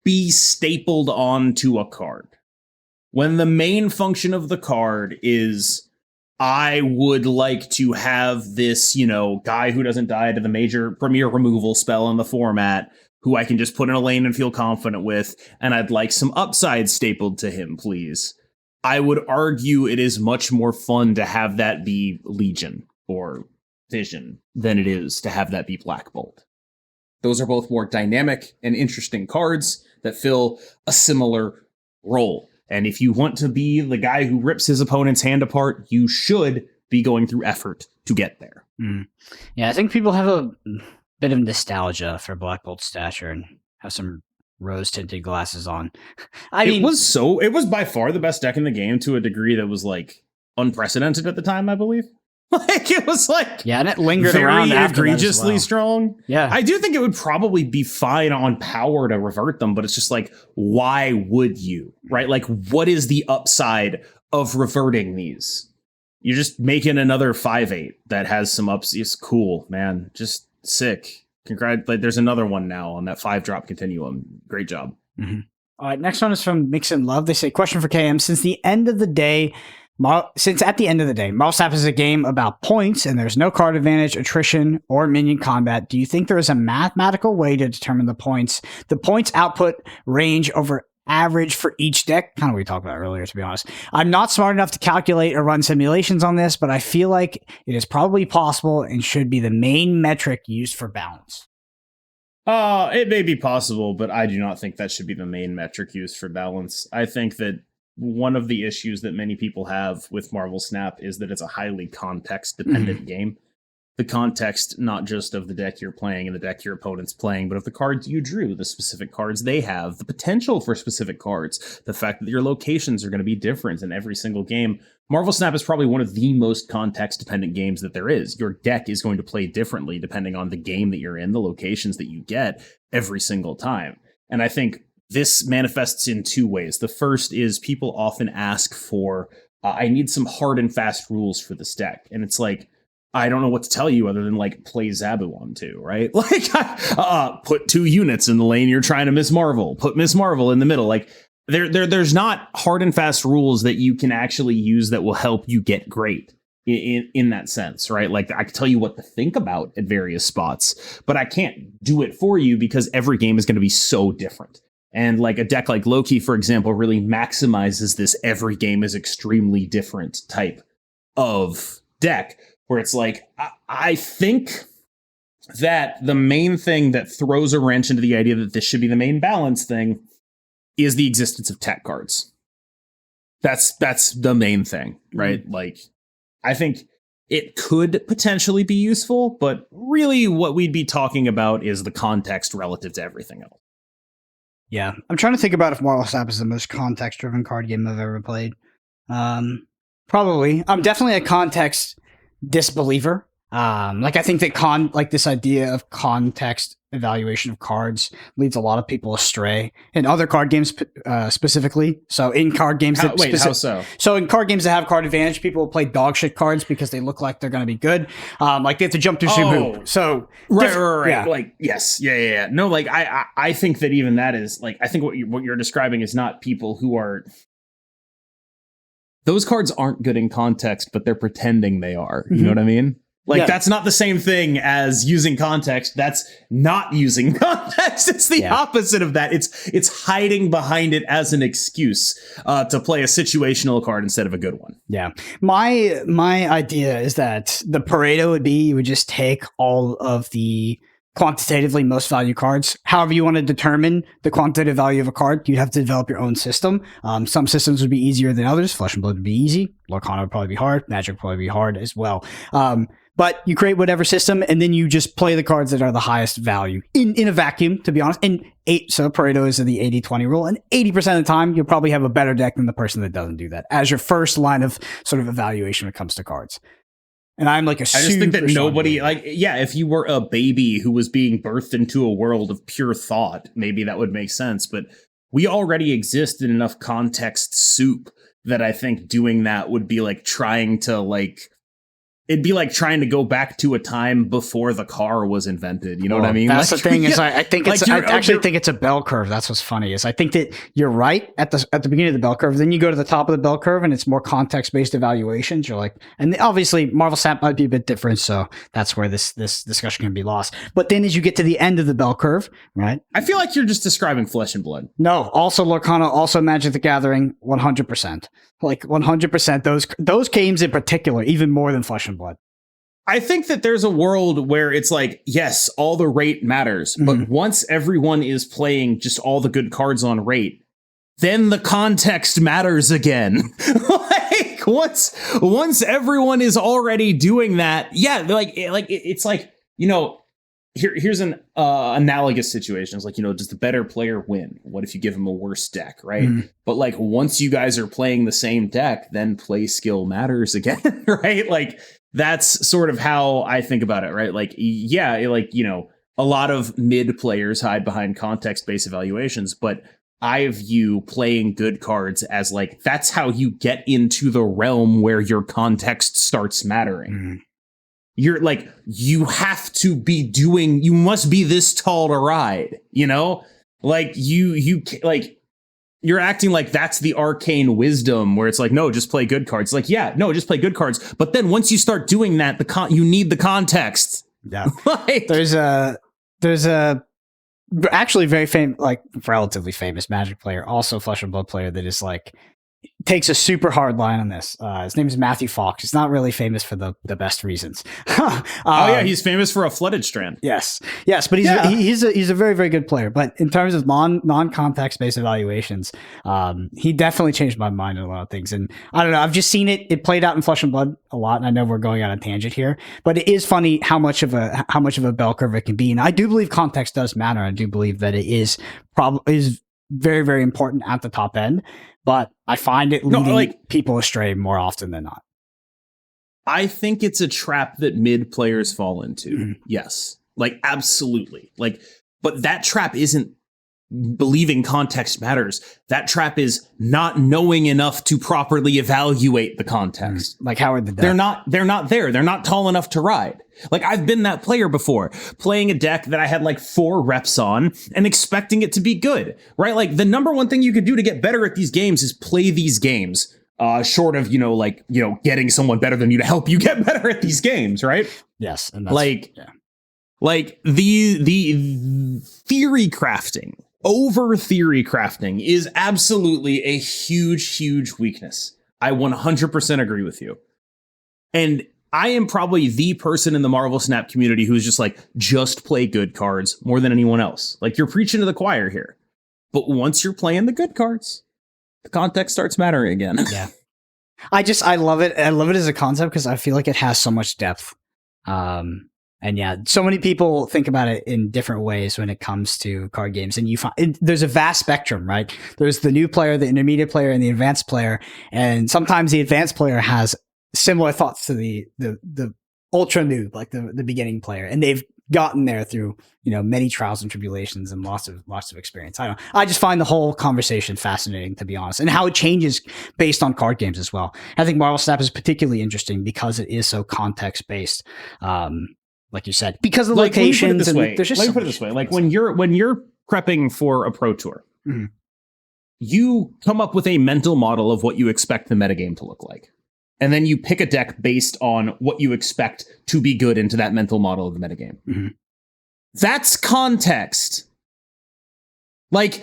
[SPEAKER 2] be stapled onto a card. When the main function of the card is, I would like to have this, guy who doesn't die to the major premier removal spell in the format, who I can just put in a lane and feel confident with, and I'd like some upside stapled to him, please. I would argue it is much more fun to have that be Legion or Vision than it is to have that be Black Bolt. Those are both more dynamic and interesting cards that fill a similar role. And if you want to be the guy who rips his opponent's hand apart, you should be going through effort to get there.
[SPEAKER 1] Yeah, I think people have a bit of nostalgia for Black Bolt stature and have some rose-tinted glasses on.
[SPEAKER 2] It was by far the best deck in the game to a degree that was like unprecedented at the time, I believe. Like, it was like,
[SPEAKER 1] yeah, and it lingered
[SPEAKER 2] very
[SPEAKER 1] around after
[SPEAKER 2] egregiously
[SPEAKER 1] that as well.
[SPEAKER 2] strong.
[SPEAKER 1] Yeah,
[SPEAKER 2] I do think it would probably be fine on power to revert them, but it's just like, why would you? Right? Like, what is the upside of reverting these? You're just making another 5/8 that has some ups. It's cool, man. Just sick. Like, there's another one now on that 5-drop continuum. Great job.
[SPEAKER 1] Mm-hmm. All right, next one is from Mix and Love. They say, question for KM. Since at the end of the day, Marvel Snap is a game about points and there's no card advantage, attrition, or minion combat, do you think there is a mathematical way to determine the points output range over average for each deck? Kind of what we talked about earlier, to be honest. I'm not smart enough to calculate or run simulations on this, but I feel like it is probably possible and should be the main metric used for balance.
[SPEAKER 2] It may be possible, but I do not think that should be the main metric used for balance. I think that one of the issues that many people have with Marvel Snap is that it's a highly context-dependent game. The context, not just of the deck you're playing and the deck your opponent's playing, but of the cards you drew, the specific cards they have, the potential for specific cards, the fact that your locations are going to be different in every single game. Marvel Snap is probably one of the most context-dependent games that there is. Your deck is going to play differently depending on the game that you're in, the locations that you get every single time. And I think this manifests in two ways. The first is people often ask for, I need some hard and fast rules for this deck. And it's like, I don't know what to tell you other than like play Zabu on 2, right? Like, put 2 units in the lane you're trying to Miss Marvel. Put Miss Marvel in the middle. Like, there's not hard and fast rules that you can actually use that will help you get great in that sense, right? Like, I can tell you what to think about at various spots, but I can't do it for you because every game is going to be so different. And like a deck like Loki, for example, really maximizes this every game is extremely different type of deck, where it's like, I think that the main thing that throws a wrench into the idea that this should be the main balance thing is the existence of tech cards. That's the main thing, right? Mm-hmm. Like, I think it could potentially be useful, but really what we'd be talking about is the context relative to everything else.
[SPEAKER 1] Yeah, I'm trying to think about if Marvel Snap is the most context-driven card game I've ever played. Probably. I'm definitely a context disbeliever. I think that this idea of context evaluation of cards leads a lot of people astray in other card games, specifically. So in card games,
[SPEAKER 2] how so?
[SPEAKER 1] So in card games that have card advantage, people will play dog shit cards because they look like they're going to be good. Like they have to jump through some hoop. So
[SPEAKER 2] right.
[SPEAKER 1] Yeah.
[SPEAKER 2] Like, yes, yeah. No, like I think that even that is like, I think what you're describing is not people who are those cards aren't good in context, but they're pretending they are. You know what I mean? Like, that's not the same thing as using context. That's not using context. It's the opposite of that. It's hiding behind it as an excuse to play a situational card instead of a good one.
[SPEAKER 1] Yeah. My idea is that the Pareto would be you would just take all of the quantitatively most value cards. However you want to determine the quantitative value of a card, you'd have to develop your own system. Some systems would be easier than others. Flesh and Blood would be easy. Lorcana would probably be hard. Magic would probably be hard as well. But you create whatever system, and then you just play the cards that are the highest value in a vacuum, to be honest. And so Pareto is the 80-20 rule. And 80% of the time, you'll probably have a better deck than the person that doesn't do that as your first line of sort of evaluation when it comes to cards. And I'm like I just
[SPEAKER 2] think that nobody, if you were a baby who was being birthed into a world of pure thought, maybe that would make sense. But we already exist in enough context soup that I think doing that would be like trying to it'd be like trying to go back to a time before the car was invented. You know what I mean?
[SPEAKER 1] That's the thing is, I think it's. I actually think it's a bell curve. That's what's funny is I think that you're right at the beginning of the bell curve. Then you go to the top of the bell curve, and it's more context based evaluations. You're like, and obviously Marvel Snap might be a bit different, so that's where this discussion can be lost. But then as you get to the end of the bell curve, right?
[SPEAKER 2] I feel like you're just describing Flesh and Blood.
[SPEAKER 1] No, also Lorcana, also Magic the Gathering, 100%. Like 100%. Those games in particular, even more than Flesh and Blood.
[SPEAKER 2] I think that there's a world where it's like, yes, all the rate matters, but once everyone is playing just all the good cards on rate, then the context matters again. Like once everyone is already doing that, it's like, here's an analogous situation. It's like, does the better player win? What if you give him a worse deck, right? But like once you guys are playing the same deck, then play skill matters again, right? Like that's sort of how I think about it, right? Like, a lot of mid players hide behind context-based evaluations, but I view playing good cards as like, that's how you get into the realm where your context starts mattering. You're like, you have to be doing, you must be this tall to ride, like you're acting like that's the arcane wisdom where it's like, no, just play good cards. Like, yeah, no, just play good cards. But then once you start doing that, you need the context.
[SPEAKER 1] Yeah. There's a actually very famous, like relatively famous Magic player, also Flesh and Blood player that is like, takes a super hard line on this. His name is Matthew Fox. He's not really famous for the best reasons.
[SPEAKER 2] He's famous for a flooded strand.
[SPEAKER 1] Yes, but he's a very, very good player. But in terms of non-context based evaluations, he definitely changed my mind on a lot of things. And I don't know, I've just seen it played out in Flesh and Blood a lot. And I know we're going on a tangent here, but it is funny how much of a bell curve it can be. And I do believe context does matter. I do believe that it is very, very important at the top end. But I find it leading people astray more often than not.
[SPEAKER 2] I think it's a trap that mid players fall into. Yes. Like, absolutely. Like, but that trap isn't believing context matters. That trap is not knowing enough to properly evaluate the context.
[SPEAKER 1] Like Howard the Duck.
[SPEAKER 2] They're not there. They're not tall enough to ride. Like, I've been that player before, playing a deck that I had like 4 reps on and expecting it to be good, right? Like, the number one thing you could do to get better at these games is play these games, short of, getting someone better than you to help you get better at these games, right?
[SPEAKER 1] Yes. And
[SPEAKER 2] like the theory crafting, over theory crafting is absolutely a huge weakness. I 100% agree with you. And I am probably the person in the Marvel Snap community who's just like, just play good cards more than anyone else. Like, you're preaching to the choir here. But once you're playing the good cards, the context starts mattering again.
[SPEAKER 1] Yeah. I love it. I love it as a concept because I feel like it has so much depth. And yeah, so many people think about it in different ways when it comes to card games. And you find there's a vast spectrum, right? There's the new player, the intermediate player, and the advanced player. And sometimes the advanced player has similar thoughts to the ultra noob, like the beginning player. And they've gotten there through, many trials and tribulations and lots of experience. I just find the whole conversation fascinating, to be honest, and how it changes based on card games as well. I think Marvel Snap is particularly interesting because it is so context based. Like you said, because of the locations.
[SPEAKER 2] Let me put it this way. Like, when you're prepping for a pro tour, you come up with a mental model of what you expect the metagame to look like. And then you pick a deck based on what you expect to be good into that mental model of the metagame.
[SPEAKER 1] Mm-hmm.
[SPEAKER 2] That's context. Like,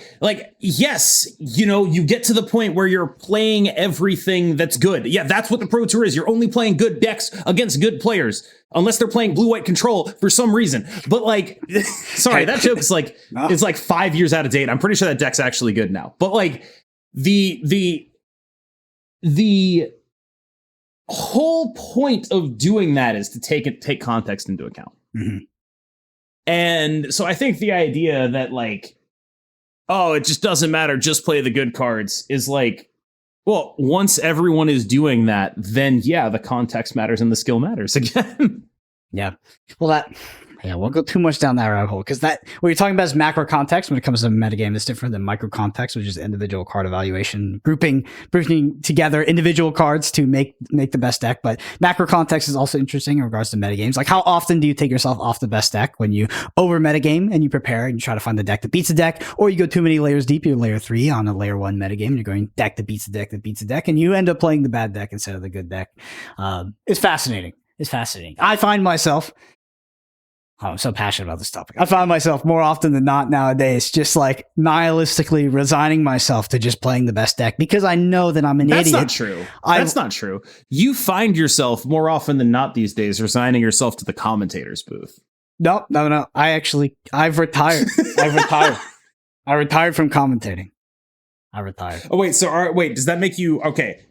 [SPEAKER 2] yes, you get to the point where you're playing everything that's good. Yeah, that's what the Pro Tour is. You're only playing good decks against good players, unless they're playing blue-white control for some reason. But like, sorry, that joke is like, it's like 5 years out of date. I'm pretty sure that deck's actually good now. But like, the whole point of doing that is to take context into account.
[SPEAKER 1] Mm-hmm.
[SPEAKER 2] And so I think the idea that like, oh, it just doesn't matter, just play the good cards, is like, well, once everyone is doing that, then yeah, the context matters and the skill matters again.
[SPEAKER 1] Yeah. Well, we'll go too much down that rabbit hole, because that what you're talking about is macro context. When it comes to metagame, it's different than micro context, which is individual card evaluation, grouping together individual cards to make the best deck. But macro context is also interesting in regards to metagames. Like, how often do you take yourself off the best deck when you over metagame and you prepare and you try to find the deck that beats the deck, or you go too many layers deep, you're layer 3 on a layer 1 metagame, and you're going deck that beats the deck, and you end up playing the bad deck instead of the good deck. It's fascinating. I find myself, I'm so passionate about this topic. I find myself more often than not nowadays just like nihilistically resigning myself to just playing the best deck, because I know that I'm an idiot.
[SPEAKER 2] That's not true. That's not true. You find yourself more often than not these days resigning yourself to the commentator's booth.
[SPEAKER 1] No. I've retired. I retired from commentating. I retired.
[SPEAKER 2] Oh, wait. So, does that make you okay?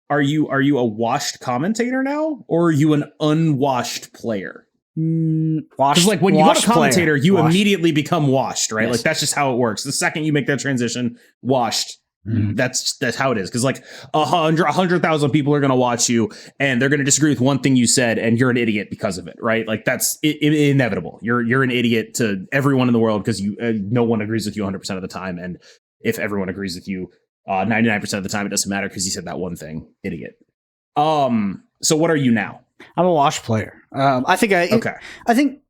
[SPEAKER 2] Are you a washed commentator now, or are you an unwashed player?
[SPEAKER 1] Washed,
[SPEAKER 2] like when you go to commentator,
[SPEAKER 1] player.
[SPEAKER 2] you immediately become washed, right?
[SPEAKER 1] Yes.
[SPEAKER 2] Like that's just how it works. The second you make that transition, washed. Mm-hmm. That's how it is. Because like 100,000 people are going to watch you, and they're going to disagree with one thing you said, and you're an idiot because of it, right? Like that's inevitable. You're an idiot to everyone in the world because no one agrees with you 100% of the time, and if everyone agrees with you 99% of the time, it doesn't matter because you said that one thing, idiot. So what are you now?
[SPEAKER 1] I'm a wash player. I think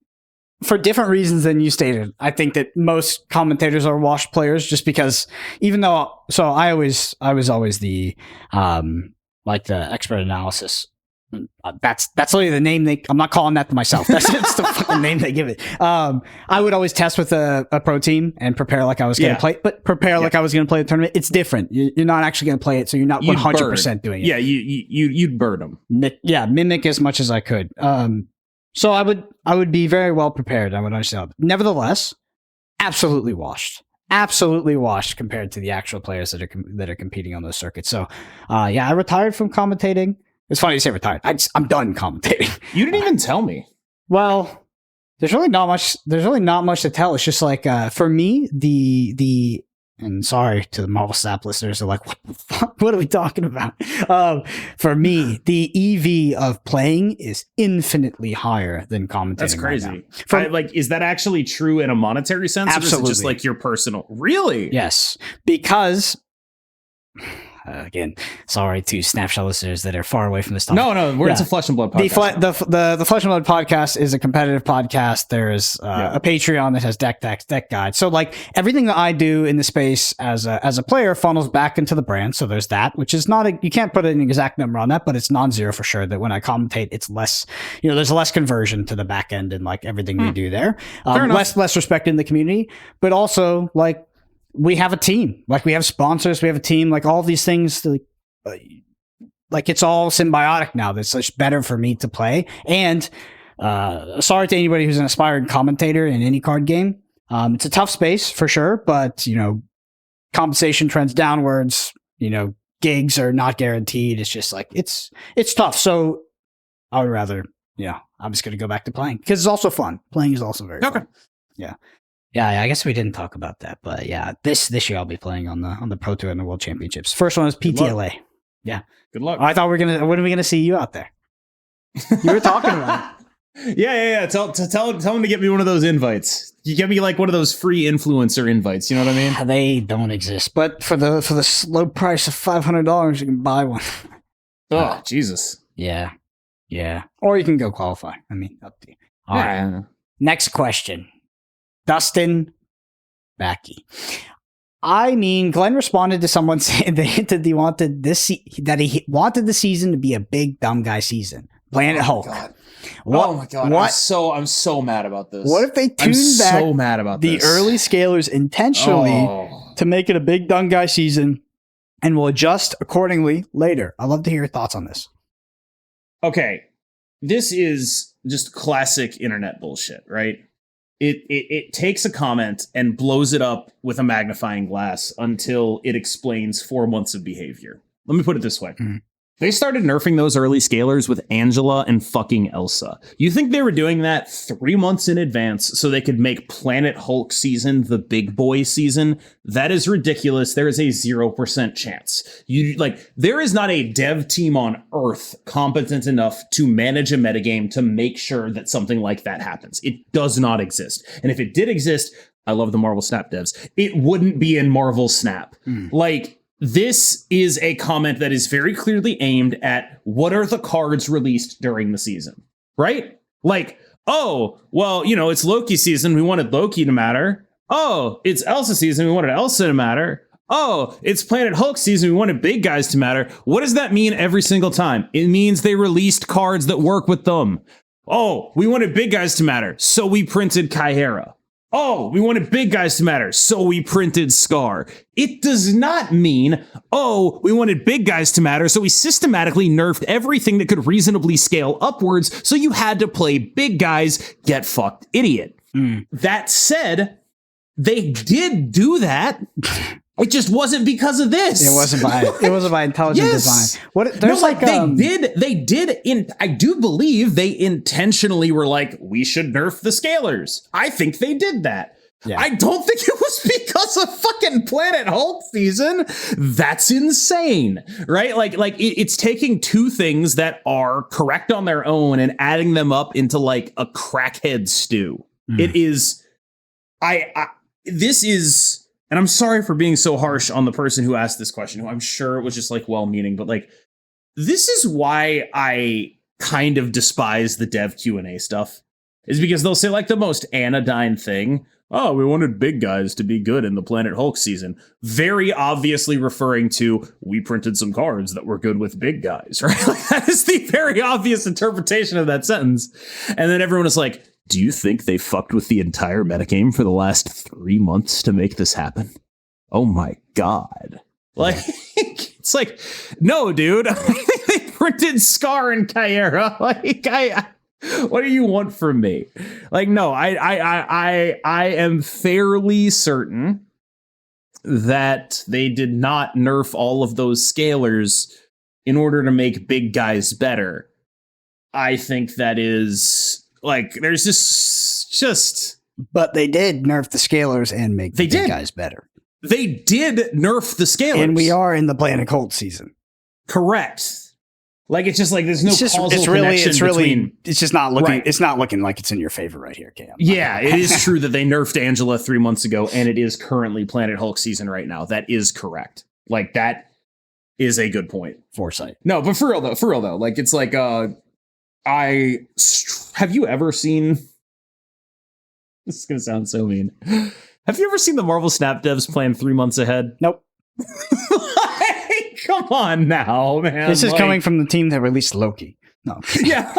[SPEAKER 1] for different reasons than you stated, I think that most commentators are wash players, just because I was always the like the expert analysis. That's literally the name I'm not calling that to myself. That's the fucking name they give it. I would always test with a pro team and prepare like I was going to play, but like I was going to play the tournament. It's different. You're not actually going to play it, so you're not 100% doing it.
[SPEAKER 2] Yeah, you'd bird them.
[SPEAKER 1] Mimic as much as I could. So I would be very well prepared. I would understand. Nevertheless, absolutely washed compared to the actual players that are competing on those circuits. So, I retired from commentating. It's funny you say retired. I'm done commentating.
[SPEAKER 2] You didn't even tell me.
[SPEAKER 1] Well, there's really not much to tell. It's just like for me, the and sorry to the Marvel Snap listeners, they're like, what the fuck? What are we talking about? For me, the EV of playing is infinitely higher than commentating.
[SPEAKER 2] That's crazy.
[SPEAKER 1] Right,
[SPEAKER 2] is that actually true in a monetary sense?
[SPEAKER 1] Absolutely.
[SPEAKER 2] Or is it just like your personal? Really?
[SPEAKER 1] Yes, because. Again, sorry to Snapshot listeners that are far away from this topic.
[SPEAKER 2] No, it's a Flesh and Blood podcast.
[SPEAKER 1] The Flesh and Blood podcast is a competitive podcast. There's a Patreon that has deck guides. So like everything that I do in the space as a player funnels back into the brand. So there's that, which is you can't put an exact number on that, but it's non-zero for sure. That when I commentate, it's less. There's less conversion to the back end and like everything we do there. Less respect in the community, but also like. We have a team, like we have sponsors, we have a team, like all these things, like it's all symbiotic now. That's just better for me to play. And sorry to anybody who's an aspiring commentator in any card game. It's a tough space for sure, but compensation trends downwards. Gigs are not guaranteed. It's just like it's tough. So I would rather, I'm just gonna go back to playing because it's also fun. Playing is also very fun. Yeah. Yeah, I guess we didn't talk about that, but yeah, this year I'll be playing on the Pro Tour and the World Championships. First one is PTLA. Yeah,
[SPEAKER 2] good luck.
[SPEAKER 1] I thought when are we gonna see you out there? You were talking about
[SPEAKER 2] it. Yeah. Tell him to get me one of those invites. You get me like one of those free influencer invites. You know what I mean?
[SPEAKER 1] They don't exist, but for the low price of $500, you can buy one.
[SPEAKER 2] Oh, Jesus.
[SPEAKER 1] Yeah, or you can go qualify. I mean, up to you. All right. Next question. Dustin Backey. I mean, Glenn responded to someone saying they hinted he wanted that he wanted the season to be a big dumb guy season. Planet Hulk.
[SPEAKER 3] God.
[SPEAKER 1] What,
[SPEAKER 3] oh my god!
[SPEAKER 1] What?
[SPEAKER 3] I'm so mad about this.
[SPEAKER 1] What if they tuned back
[SPEAKER 2] so mad about
[SPEAKER 1] the
[SPEAKER 2] this.
[SPEAKER 1] early scalers intentionally to make it a big dumb guy season, and will adjust accordingly later? I'd love to hear your thoughts on this.
[SPEAKER 2] Okay, this is just classic internet bullshit, right? It takes a comment and blows it up with a magnifying glass until it explains 4 months of behavior. Let me put it this way. They started nerfing those early scalers with Angela and fucking Elsa. You think they were doing that 3 months in advance so they could make Planet Hulk season the big boy season? That is ridiculous. There is a 0% chance. There is not a dev team on Earth competent enough to manage a metagame to make sure that something like that happens. It does not exist. And if it did exist, I love the Marvel Snap devs, it wouldn't be in Marvel Snap. This is a comment that is very clearly aimed at what are the cards released during the season, right? Like, oh, well, it's Loki season. We wanted Loki to matter. Oh, it's Elsa season. We wanted Elsa to matter. Oh, it's Planet Hulk season. We wanted big guys to matter. What does that mean every single time? It means they released cards that work with them. Oh, we wanted big guys to matter. So we printed Kyhera. Oh, we wanted big guys to matter, so we printed Scar. It does not mean, oh, we wanted big guys to matter, so we systematically nerfed everything that could reasonably scale upwards, so you had to play big guys. Get fucked, idiot. That said, they did do that. It just wasn't because of this.
[SPEAKER 1] It wasn't by intelligent design.
[SPEAKER 2] I do believe they intentionally were like, we should nerf the scalers. I think they did that. Yeah. I don't think it was because of fucking Planet Hulk season. That's insane, right? It's taking two things that are correct on their own and adding them up into like a crackhead stew. It is, this is. And I'm sorry for being so harsh on the person who asked this question, who I'm sure it was just like well-meaning, but like, this is why I kind of despise the dev Q&A stuff, is because they'll say like the most anodyne thing. Oh, we wanted big guys to be good in the Planet Hulk season. Very obviously referring to, we printed some cards that were good with big guys, right? Like, that is the very obvious interpretation of that sentence. And then everyone is like, do you think they fucked with the entire metagame for the last 3 months to make this happen? Oh my God. Like, it's like, no, dude. I think they printed Scar and Kyhera. Like, what do you want from me? Like, no, I am fairly certain that they did not nerf all of those scalers in order to make big guys better. I think that is... Like, there's just...
[SPEAKER 1] But they did nerf the scalers and make the big guys better.
[SPEAKER 2] They did nerf the scalers.
[SPEAKER 1] And we are in the Planet Hulk season.
[SPEAKER 2] Correct. Like, it's just like, there's no causal connection between...
[SPEAKER 1] It's just not looking... Right. It's not looking like it's in your favor right here, Cam.
[SPEAKER 2] Yeah, it is true that they nerfed Angela 3 months ago, and it is currently Planet Hulk season right now. That is correct. Like, that is a good point.
[SPEAKER 1] Foresight.
[SPEAKER 2] No, but for real though. Like, it's like... have you ever seen... This is going to sound so mean. Have you ever seen the Marvel Snap devs plan 3 months ahead?
[SPEAKER 1] Nope.
[SPEAKER 2] Come on now, man.
[SPEAKER 1] This is coming from the team that released Loki. No.
[SPEAKER 2] Yeah,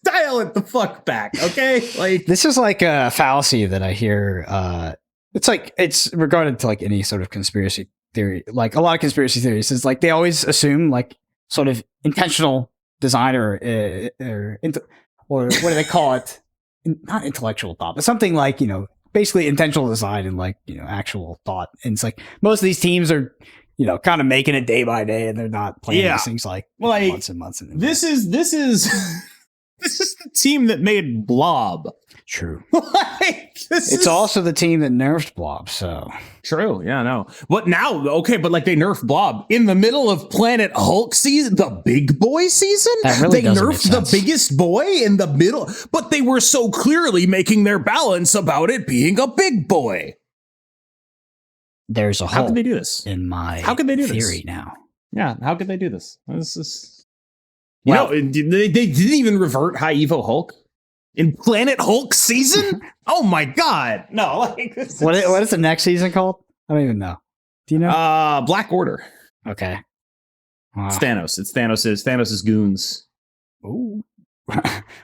[SPEAKER 2] dial it the fuck back, okay? Like,
[SPEAKER 1] this is like a fallacy that I hear. It's regarded to like any sort of conspiracy theory. Like a lot of conspiracy theories is like they always assume like sort of intentional design or what do they call it? Not intellectual thought, but something like, basically intentional design and like, actual thought. And it's like most of these teams are, kind of making it day by day and they're not playing these things like months and months.
[SPEAKER 2] This is the team that made Blob.
[SPEAKER 1] True. It's also the team that nerfed Blob, so.
[SPEAKER 2] True, yeah, no. But now, okay, but like they nerfed Blob in the middle of Planet Hulk season, the big boy season?
[SPEAKER 1] That really
[SPEAKER 2] they nerfed the biggest boy in the middle, but they were so clearly making their balance about it being a big boy.
[SPEAKER 1] There's a hole.
[SPEAKER 2] How could they do this?
[SPEAKER 1] In my
[SPEAKER 2] how could they do
[SPEAKER 1] theory
[SPEAKER 2] this?
[SPEAKER 1] Now.
[SPEAKER 2] Yeah, how could they do this? This is... they didn't even revert High Evo Hulk in Planet Hulk season. Oh my God! No, like
[SPEAKER 1] what is the next season called? I don't even know. Do you know?
[SPEAKER 2] Black Order.
[SPEAKER 1] Okay. Wow.
[SPEAKER 2] It's Thanos. It's Thanos' goons.
[SPEAKER 1] Ooh.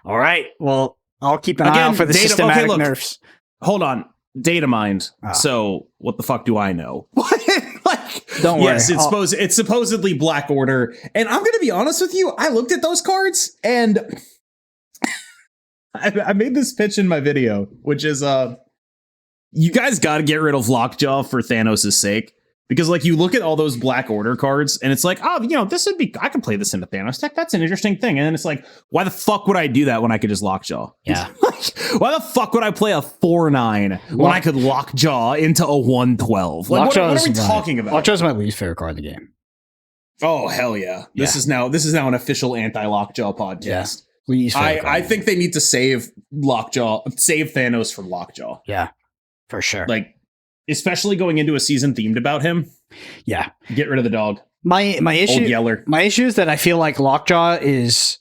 [SPEAKER 1] All right. Well, I'll keep an eye out for the systematic nerfs.
[SPEAKER 2] Hold on. Data mined. So what the fuck do I know?
[SPEAKER 1] Don't worry.
[SPEAKER 2] Yes, it's supposedly Black Order. And I'm gonna be honest with you, I looked at those cards and I made this pitch in my video, which is you guys gotta get rid of Lockjaw for Thanos' sake. Because like you look at all those Black Order cards and it's like, oh, this would be, I can play this into Thanos deck. That's an interesting thing. And then it's like, why the fuck would I do that when I could just Lockjaw?
[SPEAKER 1] Yeah.
[SPEAKER 2] Why the fuck would I play a 4/9 when I could Lockjaw into a 1/12? Like, what are we talking about?
[SPEAKER 1] Lockjaw's my least favorite card in the game.
[SPEAKER 2] Oh hell yeah! This is now an official anti-Lockjaw podcast.
[SPEAKER 1] Yeah.
[SPEAKER 2] I think they need to save Thanos from Lockjaw.
[SPEAKER 1] Yeah, for sure.
[SPEAKER 2] Like, especially going into a season themed about him.
[SPEAKER 1] Yeah.
[SPEAKER 2] Get rid of the dog.
[SPEAKER 1] My issue,
[SPEAKER 2] Old Yeller.
[SPEAKER 1] My issue is that I feel like Lockjaw is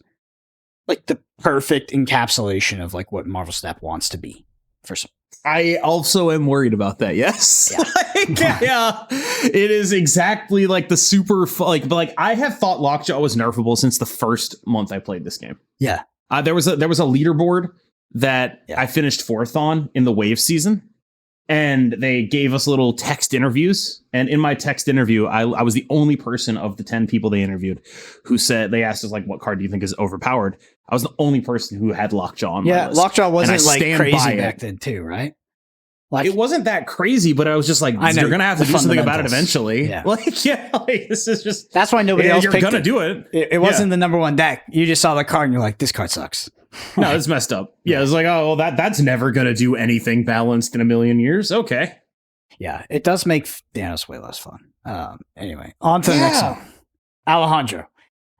[SPEAKER 1] like the perfect encapsulation of like what Marvel Snap wants to be.
[SPEAKER 2] I also am worried about that. Yes. Yeah. Yeah. It is exactly like the super but like I have thought Lockjaw was nerfable since the first month I played this game.
[SPEAKER 1] Yeah.
[SPEAKER 2] There was a leaderboard that I finished 4th on in the wave season. And they gave us little text interviews. And in my text interview, I was the only person of the 10 people they interviewed who said, they asked us like, what card do you think is overpowered? I was the only person who had Lockjaw on my list.
[SPEAKER 1] Lockjaw wasn't like crazy back then too, right? Like,
[SPEAKER 2] it wasn't that crazy, but I was just like, you're going to have to do something about it eventually. Yeah. This is just...
[SPEAKER 1] That's why nobody else picked it.
[SPEAKER 2] You're going to do it.
[SPEAKER 1] It wasn't the number one deck. You just saw the card and you're like, this card sucks.
[SPEAKER 2] No, it's messed up. Yeah, it's like, oh, well, that's never going to do anything balanced in a million years. Okay.
[SPEAKER 1] Yeah, it does make Thanos way less fun. Anyway, on to the next one. Alejandro.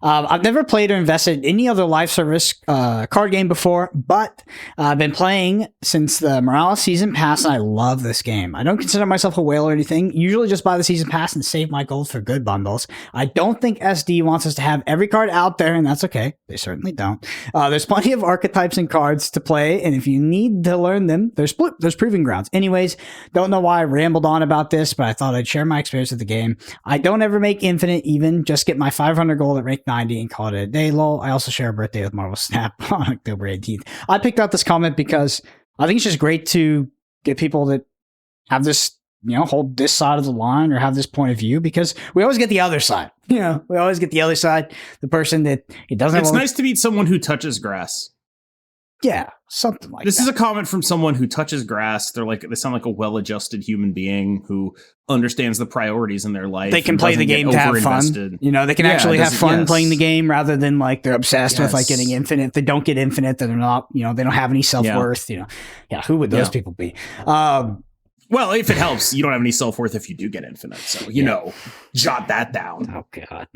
[SPEAKER 1] I've never played or invested in any other live service card game before, but I've been playing since the Morales season pass, and I love this game. I don't consider myself a whale or anything. Usually just buy the season pass and save my gold for good bundles. I don't think SD wants us to have every card out there, and that's okay. They certainly don't. There's plenty of archetypes and cards to play, and if you need to learn them, there's Proving Grounds. Anyways, don't know why I rambled on about this, but I thought I'd share my experience with the game. I don't ever make Infinite even, just get my 500 gold at rank 90 and call it a day. Lol. I also share a birthday with Marvel Snap on October 18th. I picked out this comment because I think it's just great to get people that have this, hold this side of the line or have this point of view, because we always get the other side. We always get the other side, the person that it doesn't.
[SPEAKER 2] It's nice to meet someone who touches grass.
[SPEAKER 1] Yeah, something like
[SPEAKER 2] this
[SPEAKER 1] that.
[SPEAKER 2] Is a comment from someone who touches grass. They sound like a well-adjusted human being who understands the priorities in their life.
[SPEAKER 1] They can play the game to have fun. They can actually have fun playing the game rather than like they're obsessed with like getting infinite. If they don't get infinite, then they're not, they don't have any self-worth. Who would those people be?
[SPEAKER 2] Well, if it helps, you don't have any self-worth if you do get infinite. So, jot that down.
[SPEAKER 1] Oh, God.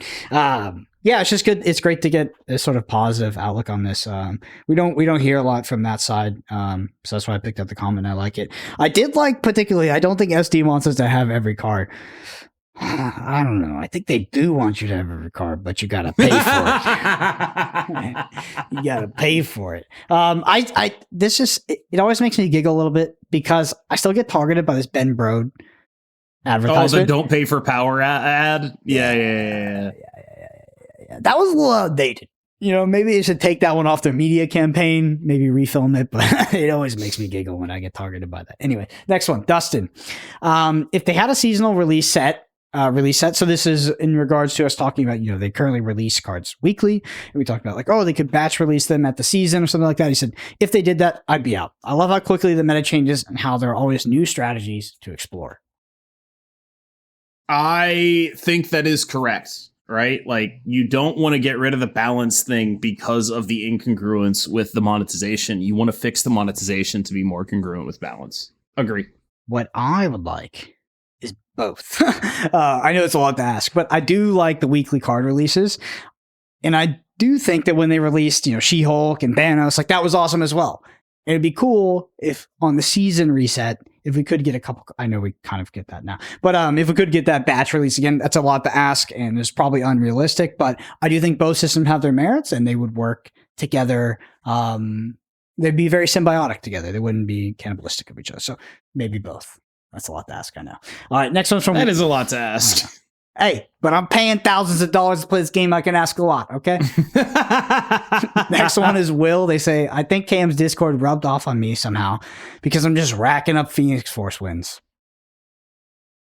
[SPEAKER 1] It's just good. It's great to get a sort of positive outlook on this. We don't hear a lot from that side. So that's why I picked up the comment. I like it. I did like particularly, I don't think SD wants us to have every card. I don't know. I think they do want you to have every card, but you got to pay for it. You got to pay for it. It always makes me giggle a little bit because I still get targeted by this Ben Brode advertisement.
[SPEAKER 2] Oh, the don't pay for power ad? Yeah.
[SPEAKER 1] That was a little outdated. Maybe they should take that one off their media campaign, maybe refilm it, but it always makes me giggle when I get targeted by that. Anyway, next one, Dustin. If they had a seasonal release set, so this is in regards to us talking about, they currently release cards weekly, and we talked about like, they could batch release them at the season or something like that. He said, if they did that, I'd be out. I love how quickly the meta changes and how there are always new strategies to explore.
[SPEAKER 2] I think that is correct. Right? Like, you don't want to get rid of the balance thing because of the incongruence with the monetization. You want to fix the monetization to be more congruent with balance. Agree.
[SPEAKER 1] What I would like is both. I know it's a lot to ask, but I do like the weekly card releases. And I do think that when they released, She-Hulk and Thanos, like that was awesome as well. It'd be cool if on the season reset, if we could get a couple, I know we kind of get that now, but if we could get that batch release again, that's a lot to ask and it's probably unrealistic, but I do think both systems have their merits and they would work together. They'd be very symbiotic together. They wouldn't be cannibalistic of each other. So maybe both. That's a lot to ask, I know. All right, next one's from...
[SPEAKER 2] That is a lot to ask.
[SPEAKER 1] Hey, but I'm paying thousands of dollars to play this game. I can ask a lot, okay? Next one is Will. They say, I think Cam's Discord rubbed off on me somehow because I'm just racking up Phoenix Force wins.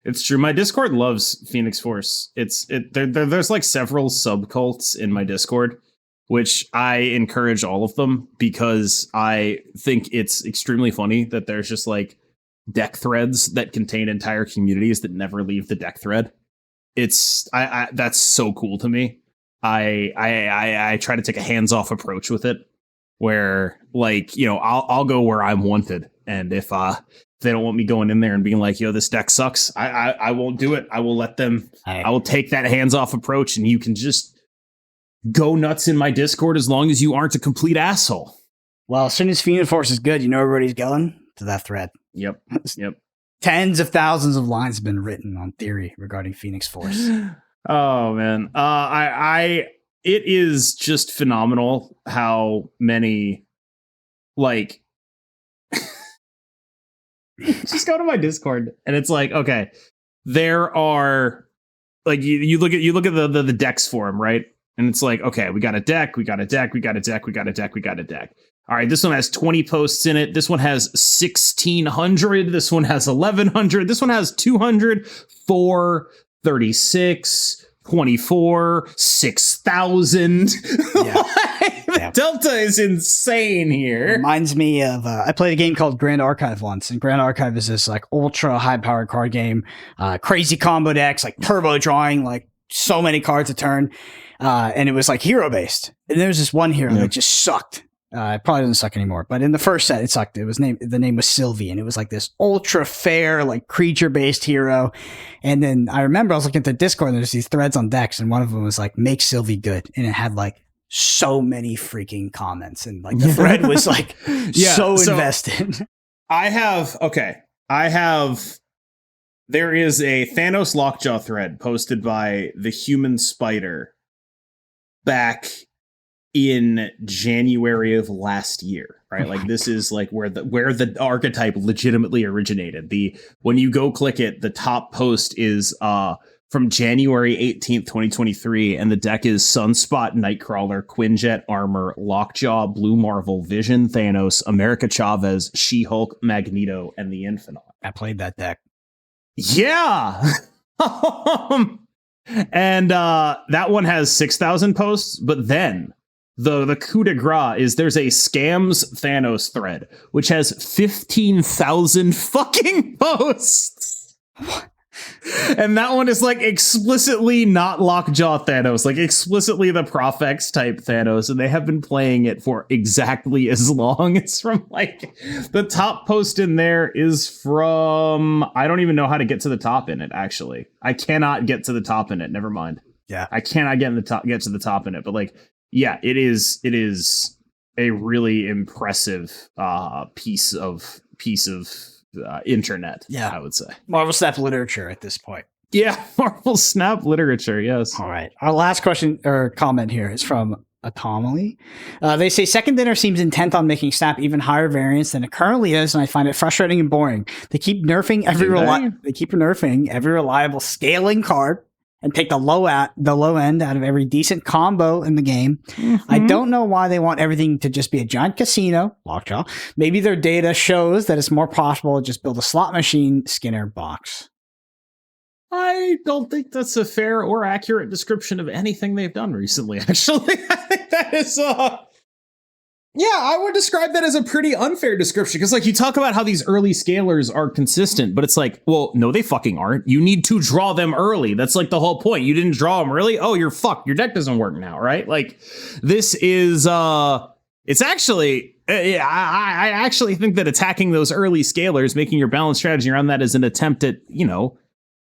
[SPEAKER 2] It's true. My Discord loves Phoenix Force. There's like several subcults in my Discord, which I encourage all of them because I think it's extremely funny that there's just like deck threads that contain entire communities that never leave the deck thread. That's so cool to me. I try to take a hands-off approach with it where, like, you know, I'll go where I'm wanted. And if they don't want me going in there and being like, yo, this deck sucks, I won't do it. I will let them, I will take that hands-off approach, and you can just go nuts in my Discord as long as you aren't a complete asshole.
[SPEAKER 1] Well, as soon as Phoenix Force is good, you know everybody's going to that thread.
[SPEAKER 2] Yep.
[SPEAKER 1] Tens of thousands of lines have been written on theory regarding Phoenix Force.
[SPEAKER 2] Oh man, it is just phenomenal how many, like, just go to my Discord and it's like, okay, there are, like, you look at the decks for him, right? And it's like, okay, we got a deck. All right, this one has 20 posts in it. This one has 1,600. This one has 1,100. This one has 200, 4, 36, 24, 6,000. Yeah. The delta is insane here.
[SPEAKER 1] Reminds me of, I played a game called Grand Archive once, and Grand Archive is this like ultra high-powered card game, crazy combo decks, like turbo drawing, like so many cards a turn, and it was like hero-based. And there was this one hero that just sucked. It probably doesn't suck anymore, but in the first set, it sucked. The name was Sylvie, and it was like this ultra fair, like creature based hero. And then I remember I was looking at the Discord, and there's these threads on decks, and one of them was like, make Sylvie good. And it had like so many freaking comments, and like the thread was like so invested.
[SPEAKER 2] There is a Thanos Lockjaw thread posted by the Human Spider back in January of last year, right? Like this is like where the archetype legitimately originated. When you go click it, the top post is from January 18th, 2023, and the deck is Sunspot, Nightcrawler, Quinjet, Armor, Lockjaw, Blue Marvel, Vision, Thanos, America Chavez, She-Hulk, Magneto, and the Infinite.
[SPEAKER 1] I played that deck.
[SPEAKER 2] Yeah. And that one has 6,000 posts, but then the coup de grace is there's a scams Thanos thread, which has 15,000 fucking posts. And that one is like explicitly not Lockjaw Thanos, like explicitly the Profex type Thanos. And they have been playing it for exactly as long. It's from like the top post in there is from, I don't even know how to get to the top in it. Actually, I cannot get to the top in it. Never mind.
[SPEAKER 1] Yeah,
[SPEAKER 2] I cannot get to the top in it. But like, yeah, it is a really impressive piece of internet.
[SPEAKER 1] Yeah,
[SPEAKER 2] I would say
[SPEAKER 1] Marvel Snap literature at this point.
[SPEAKER 2] Yeah, Marvel Snap literature. Yes.
[SPEAKER 1] All right. Our last question or comment here is from Anomaly. They say Second Dinner seems intent on making Snap even higher variance than it currently is, and I find it frustrating and boring. They keep nerfing every reliable scaling card and take the low end out of every decent combo in the game. Mm-hmm. I don't know why they want everything to just be a giant casino, Lockjaw. Maybe their data shows that it's more possible to just build a slot machine Skinner box.
[SPEAKER 2] I don't think that's a fair or accurate description of anything they've done recently, actually. I think that is yeah, I would describe that as a pretty unfair description, because like you talk about how these early scalers are consistent, but it's like, well, no, they fucking aren't. You need to draw them early. That's like the whole point. You didn't draw them early. Oh, you're fucked. Your deck doesn't work now, right? Like this is it's actually I actually think that attacking those early scalers, making your balance strategy around that is an attempt at, you know,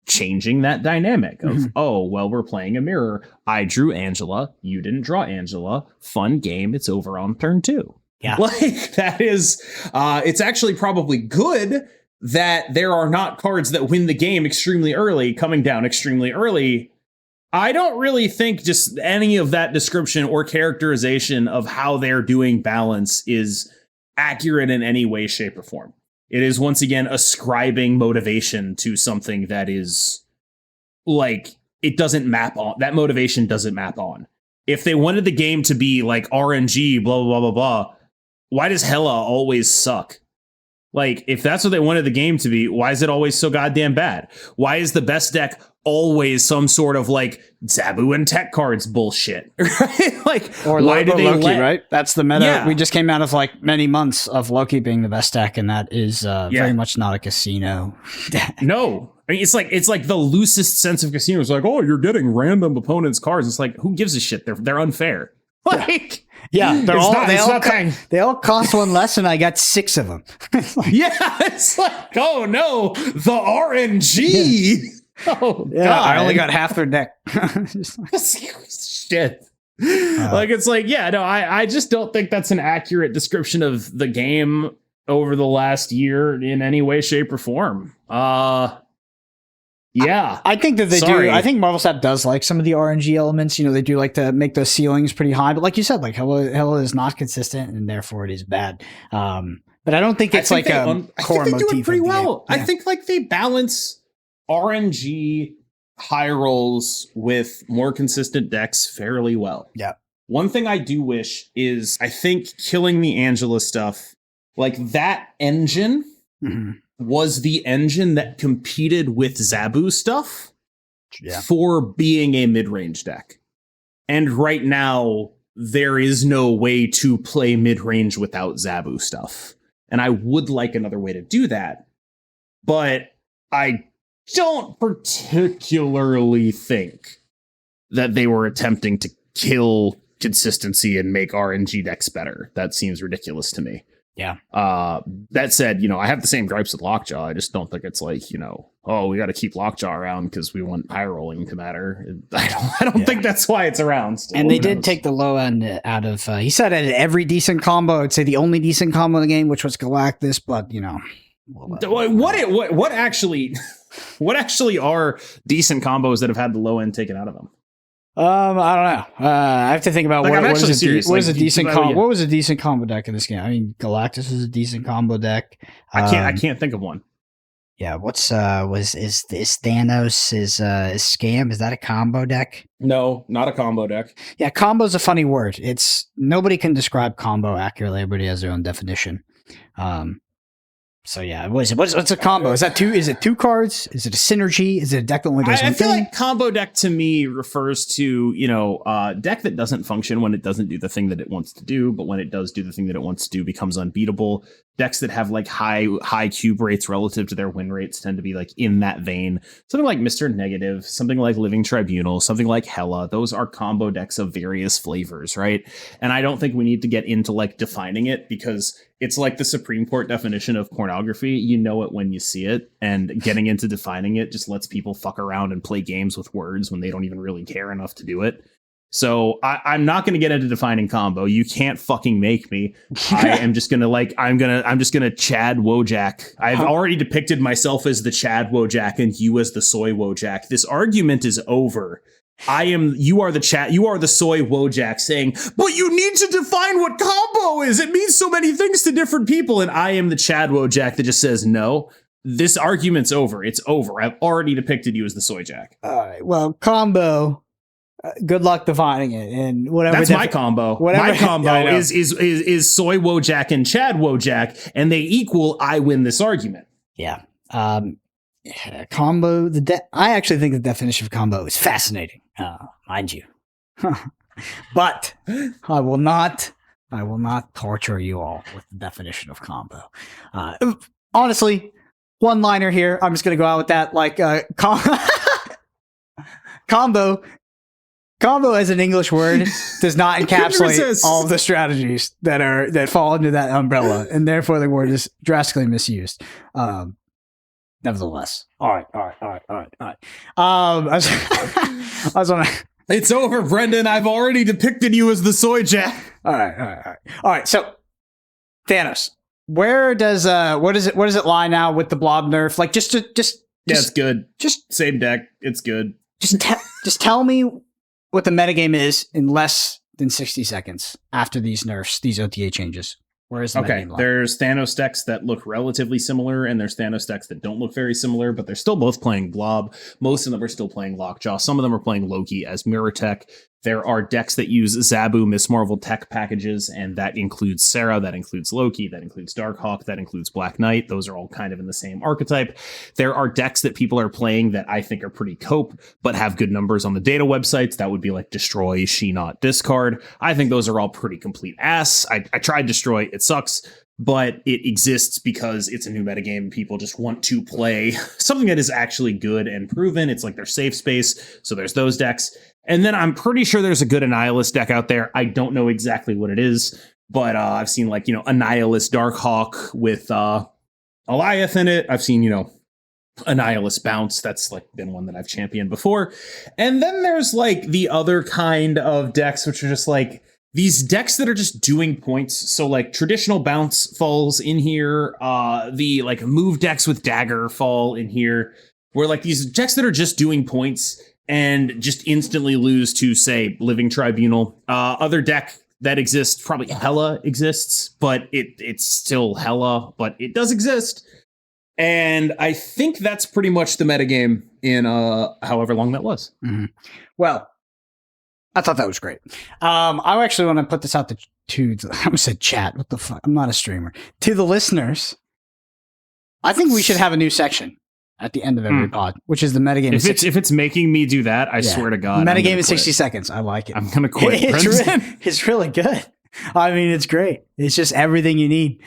[SPEAKER 2] changing that dynamic of, oh, well, we're playing a mirror. I drew Angela. You didn't draw Angela. Fun game. It's over on turn 2.
[SPEAKER 1] Yeah.
[SPEAKER 2] Like that is, it's actually probably good that there are not cards that win the game extremely early, coming down extremely early. I don't really think just any of that description or characterization of how they're doing balance is accurate in any way, shape, or form. It is once again ascribing motivation to something that is like it doesn't map on. That motivation doesn't map on. If they wanted the game to be like RNG, blah blah blah blah blah, why does Hela always suck? Like, if that's what they wanted the game to be, why is it always so goddamn bad? Why is the best deck always some sort of like Zabu and tech cards bullshit? Right? Like,
[SPEAKER 1] or
[SPEAKER 2] why do they
[SPEAKER 1] Loki, right? That's the meta.
[SPEAKER 2] Yeah.
[SPEAKER 1] We just came out of like many months of Loki being the best deck, and that is very much not a casino deck.
[SPEAKER 2] No. I mean, it's like the loosest sense of casino. It's like, oh, you're getting random opponents' cards. It's like, who gives a shit? They're unfair. Like,
[SPEAKER 1] yeah, they all cost one less, and I got 6 of them.
[SPEAKER 2] It's like, oh no, the RNG. Yeah. Oh
[SPEAKER 1] yeah,
[SPEAKER 2] God.
[SPEAKER 1] I only got half their deck.
[SPEAKER 2] Shit. Like, it's like, yeah, no, I just don't think that's an accurate description of the game over the last year in any way, shape, or form. Yeah,
[SPEAKER 1] I think that they
[SPEAKER 2] Sorry.
[SPEAKER 1] do. I think Marvel Snap does like some of the RNG elements. You know, they do like to make those ceilings pretty high. But like you said, like Hela is not consistent, and therefore it is bad. But I don't think it's like a core motif.
[SPEAKER 2] Do it pretty well.
[SPEAKER 1] Yeah.
[SPEAKER 2] I think like they balance RNG high rolls with more consistent decks fairly well.
[SPEAKER 1] Yeah.
[SPEAKER 2] One thing I do wish is I think killing the Angela stuff, like that engine.
[SPEAKER 1] Mm-hmm.
[SPEAKER 2] Was the engine that competed with Zabu stuff
[SPEAKER 1] Yeah.
[SPEAKER 2] for being a mid-range deck. And right now, there is no way to play mid-range without Zabu stuff. And I would like another way to do that. But I don't particularly think that they were attempting to kill consistency and make RNG decks better. That seems ridiculous to me.
[SPEAKER 1] Yeah.
[SPEAKER 2] That said, I have the same gripes with Lockjaw. I just don't think it's like, oh, we got to keep Lockjaw around because we want high rolling to matter. I don't think that's why it's around still.
[SPEAKER 1] And they did take the low end out of, he said at every decent combo, I'd say the only decent combo in the game, which was Galactus, but
[SPEAKER 2] what actually are decent combos that have had the low end taken out of them?
[SPEAKER 1] I don't know. I have to think about
[SPEAKER 2] Like,
[SPEAKER 1] what is
[SPEAKER 2] serious.
[SPEAKER 1] a decent combo. What was a decent combo deck in this game? I mean, Galactus is a decent combo deck.
[SPEAKER 2] I can't think of one.
[SPEAKER 1] Yeah, what's is Thanos is Scam? Is that a combo deck?
[SPEAKER 2] No, not a combo deck.
[SPEAKER 1] Yeah, combo's a funny word. It's nobody can describe combo accurately. Everybody has their own definition. So yeah, what's a combo? Is it 2 cards? Is it a synergy? Is it a deck that only does one
[SPEAKER 2] I feel
[SPEAKER 1] thing?
[SPEAKER 2] like combo deck to me refers to, deck that doesn't function when it doesn't do the thing that it wants to do, but when it does do the thing that it wants to do becomes unbeatable. Decks that have like high cube rates relative to their win rates tend to be like in that vein. Something like Mr. Negative, something like Living Tribunal, something like Hela. Those are combo decks of various flavors, right? And I don't think we need to get into like defining it because it's like the Supreme Court definition of pornography. You know it when you see it, and getting into defining it just lets people fuck around and play games with words when they don't even really care enough to do it. So I'm not going to get into defining combo. You can't fucking make me. I'm just going to Chad Wojak. I've already depicted myself as the Chad Wojak and you as the Soy Wojak. This argument is over. You are the Soy Wojak saying, but you need to define what combo is. It means so many things to different people. And I am the Chad Wojak that just says, no, this argument's over. It's over. I've already depicted you as the Soy Jack.
[SPEAKER 1] All right. Well, combo. Good luck defining it, and whatever.
[SPEAKER 2] That's my combo. My combo is Soy Wojak and Chad Wojak, and they equal. I win this argument.
[SPEAKER 1] Yeah. Combo. I actually think the definition of combo is fascinating, mind you. But I will not torture you all with the definition of combo. Honestly, one liner here. I'm just gonna go out with that. Like combo. Combo as an English word does not encapsulate all of the strategies that fall under that umbrella, and therefore the word is drastically misused. Nevertheless, all right. I was on.
[SPEAKER 2] It's over, Brendan. I've already depicted you as the Soy Jack.
[SPEAKER 1] All right. So, Thanos, where does what does it lie now with the blob nerf? Like, just
[SPEAKER 2] it's good.
[SPEAKER 1] Just
[SPEAKER 2] same deck. It's good.
[SPEAKER 1] Just tell me what the metagame is in less than 60 seconds after these nerfs, these OTA changes. Where's the
[SPEAKER 2] Okay,
[SPEAKER 1] metagame lie?
[SPEAKER 2] there's Thanos decks that look relatively similar, and there's Thanos decks that don't look very similar, but they're still both playing Blob. Most of them are still playing Lockjaw. Some of them are playing Loki as mirror tech. There are decks that use Zabu Miss Marvel tech packages, and that includes Sarah, that includes Loki, that includes Darkhawk, that includes Black Knight. Those are all kind of in the same archetype. There are decks that people are playing that I think are pretty cope, but have good numbers on the data websites. That would be like Destroy, She Not, Discard. I think those are all pretty complete ass. I tried Destroy. It sucks, but it exists because it's a new metagame. People just want to play something that is actually good and proven. It's like their safe space. So there's those decks. And then I'm pretty sure there's a good Annihilus deck out there. I don't know exactly what it is, but I've seen like, Annihilus Darkhawk with Eliath in it. I've seen, Annihilus Bounce. That's like been one that I've championed before. And then there's like the other kind of decks, which are just like these decks that are just doing points. So like traditional Bounce falls in here. The like move decks with Dagger fall in here. Where like these decks that are just doing points and just instantly lose to, say, Living Tribunal. Other deck that exists, probably Hela exists, but it's still Hela, but it does exist. And I think that's pretty much the metagame in however long that was.
[SPEAKER 1] Mm-hmm. Well, I thought that was great. I actually want to put this out to I almost said chat. What the fuck? I'm not a streamer. To the listeners, I think we should have a new section at the end of every pod, which is the metagame.
[SPEAKER 2] If it's making me do that, I swear to God.
[SPEAKER 1] Metagame in 60 seconds. I like it.
[SPEAKER 2] I'm going to quit.
[SPEAKER 1] It's really good. I mean, it's great. It's just everything you need.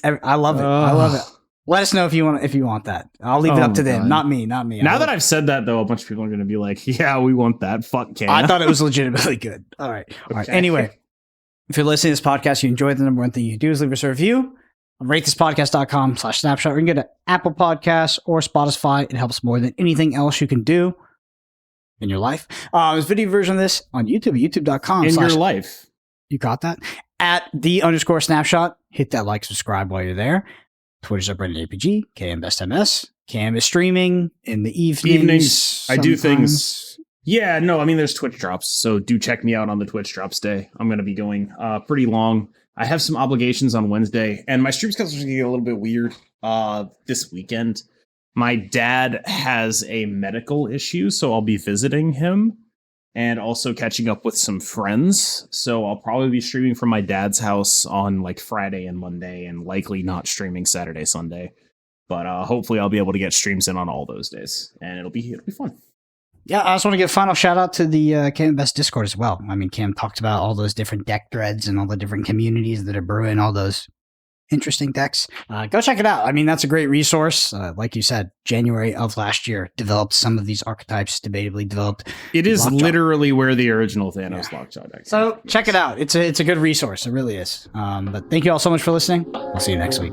[SPEAKER 1] I love it. I love it. Let us know if you want that. I'll leave it up to them. God. Not me.
[SPEAKER 2] Now that I've said that, though, a bunch of people are going to be like, yeah, we want that. Fuck Cam.
[SPEAKER 1] I thought it was legitimately good. All right.
[SPEAKER 2] Okay.
[SPEAKER 1] Anyway, if you're listening to this podcast, you enjoyed the number one thing you do is leave us a review. ratethispodcast.com/snapshot. Or you can go to Apple Podcasts or Spotify. It helps more than anything else you can do in your life. There's a video version of this on YouTube, youtube.com.
[SPEAKER 2] In your life.
[SPEAKER 1] You got that? At @the_snapshot. Hit that like, subscribe while you're there. Twitter's up Brendan APG. KM Best MS. Cam is streaming in the evenings.
[SPEAKER 2] I do things. Yeah, no, I mean, there's Twitch drops. So do check me out on the Twitch drops day. I'm going to be going pretty long. I have some obligations on Wednesday, and my stream schedules are going to get a little bit weird this weekend. My dad has a medical issue, so I'll be visiting him and also catching up with some friends. So I'll probably be streaming from my dad's house on like Friday and Monday, and likely not streaming Saturday, Sunday. But hopefully I'll be able to get streams in on all those days, and it'll be fun. Yeah,
[SPEAKER 1] I just want to give a final shout out to the Cam Best Discord as well. I mean, Cam talked about all those different deck threads and all the different communities that are brewing all those interesting decks. Go check it out. I mean, that's a great resource. Like you said, January of last year developed some of these archetypes, debatably developed.
[SPEAKER 2] It is Lockjaw. Literally where the original Thanos Lockjaw deck.
[SPEAKER 1] So check it out. It's a good resource. It really is. But thank you all so much for listening. We'll see you next week.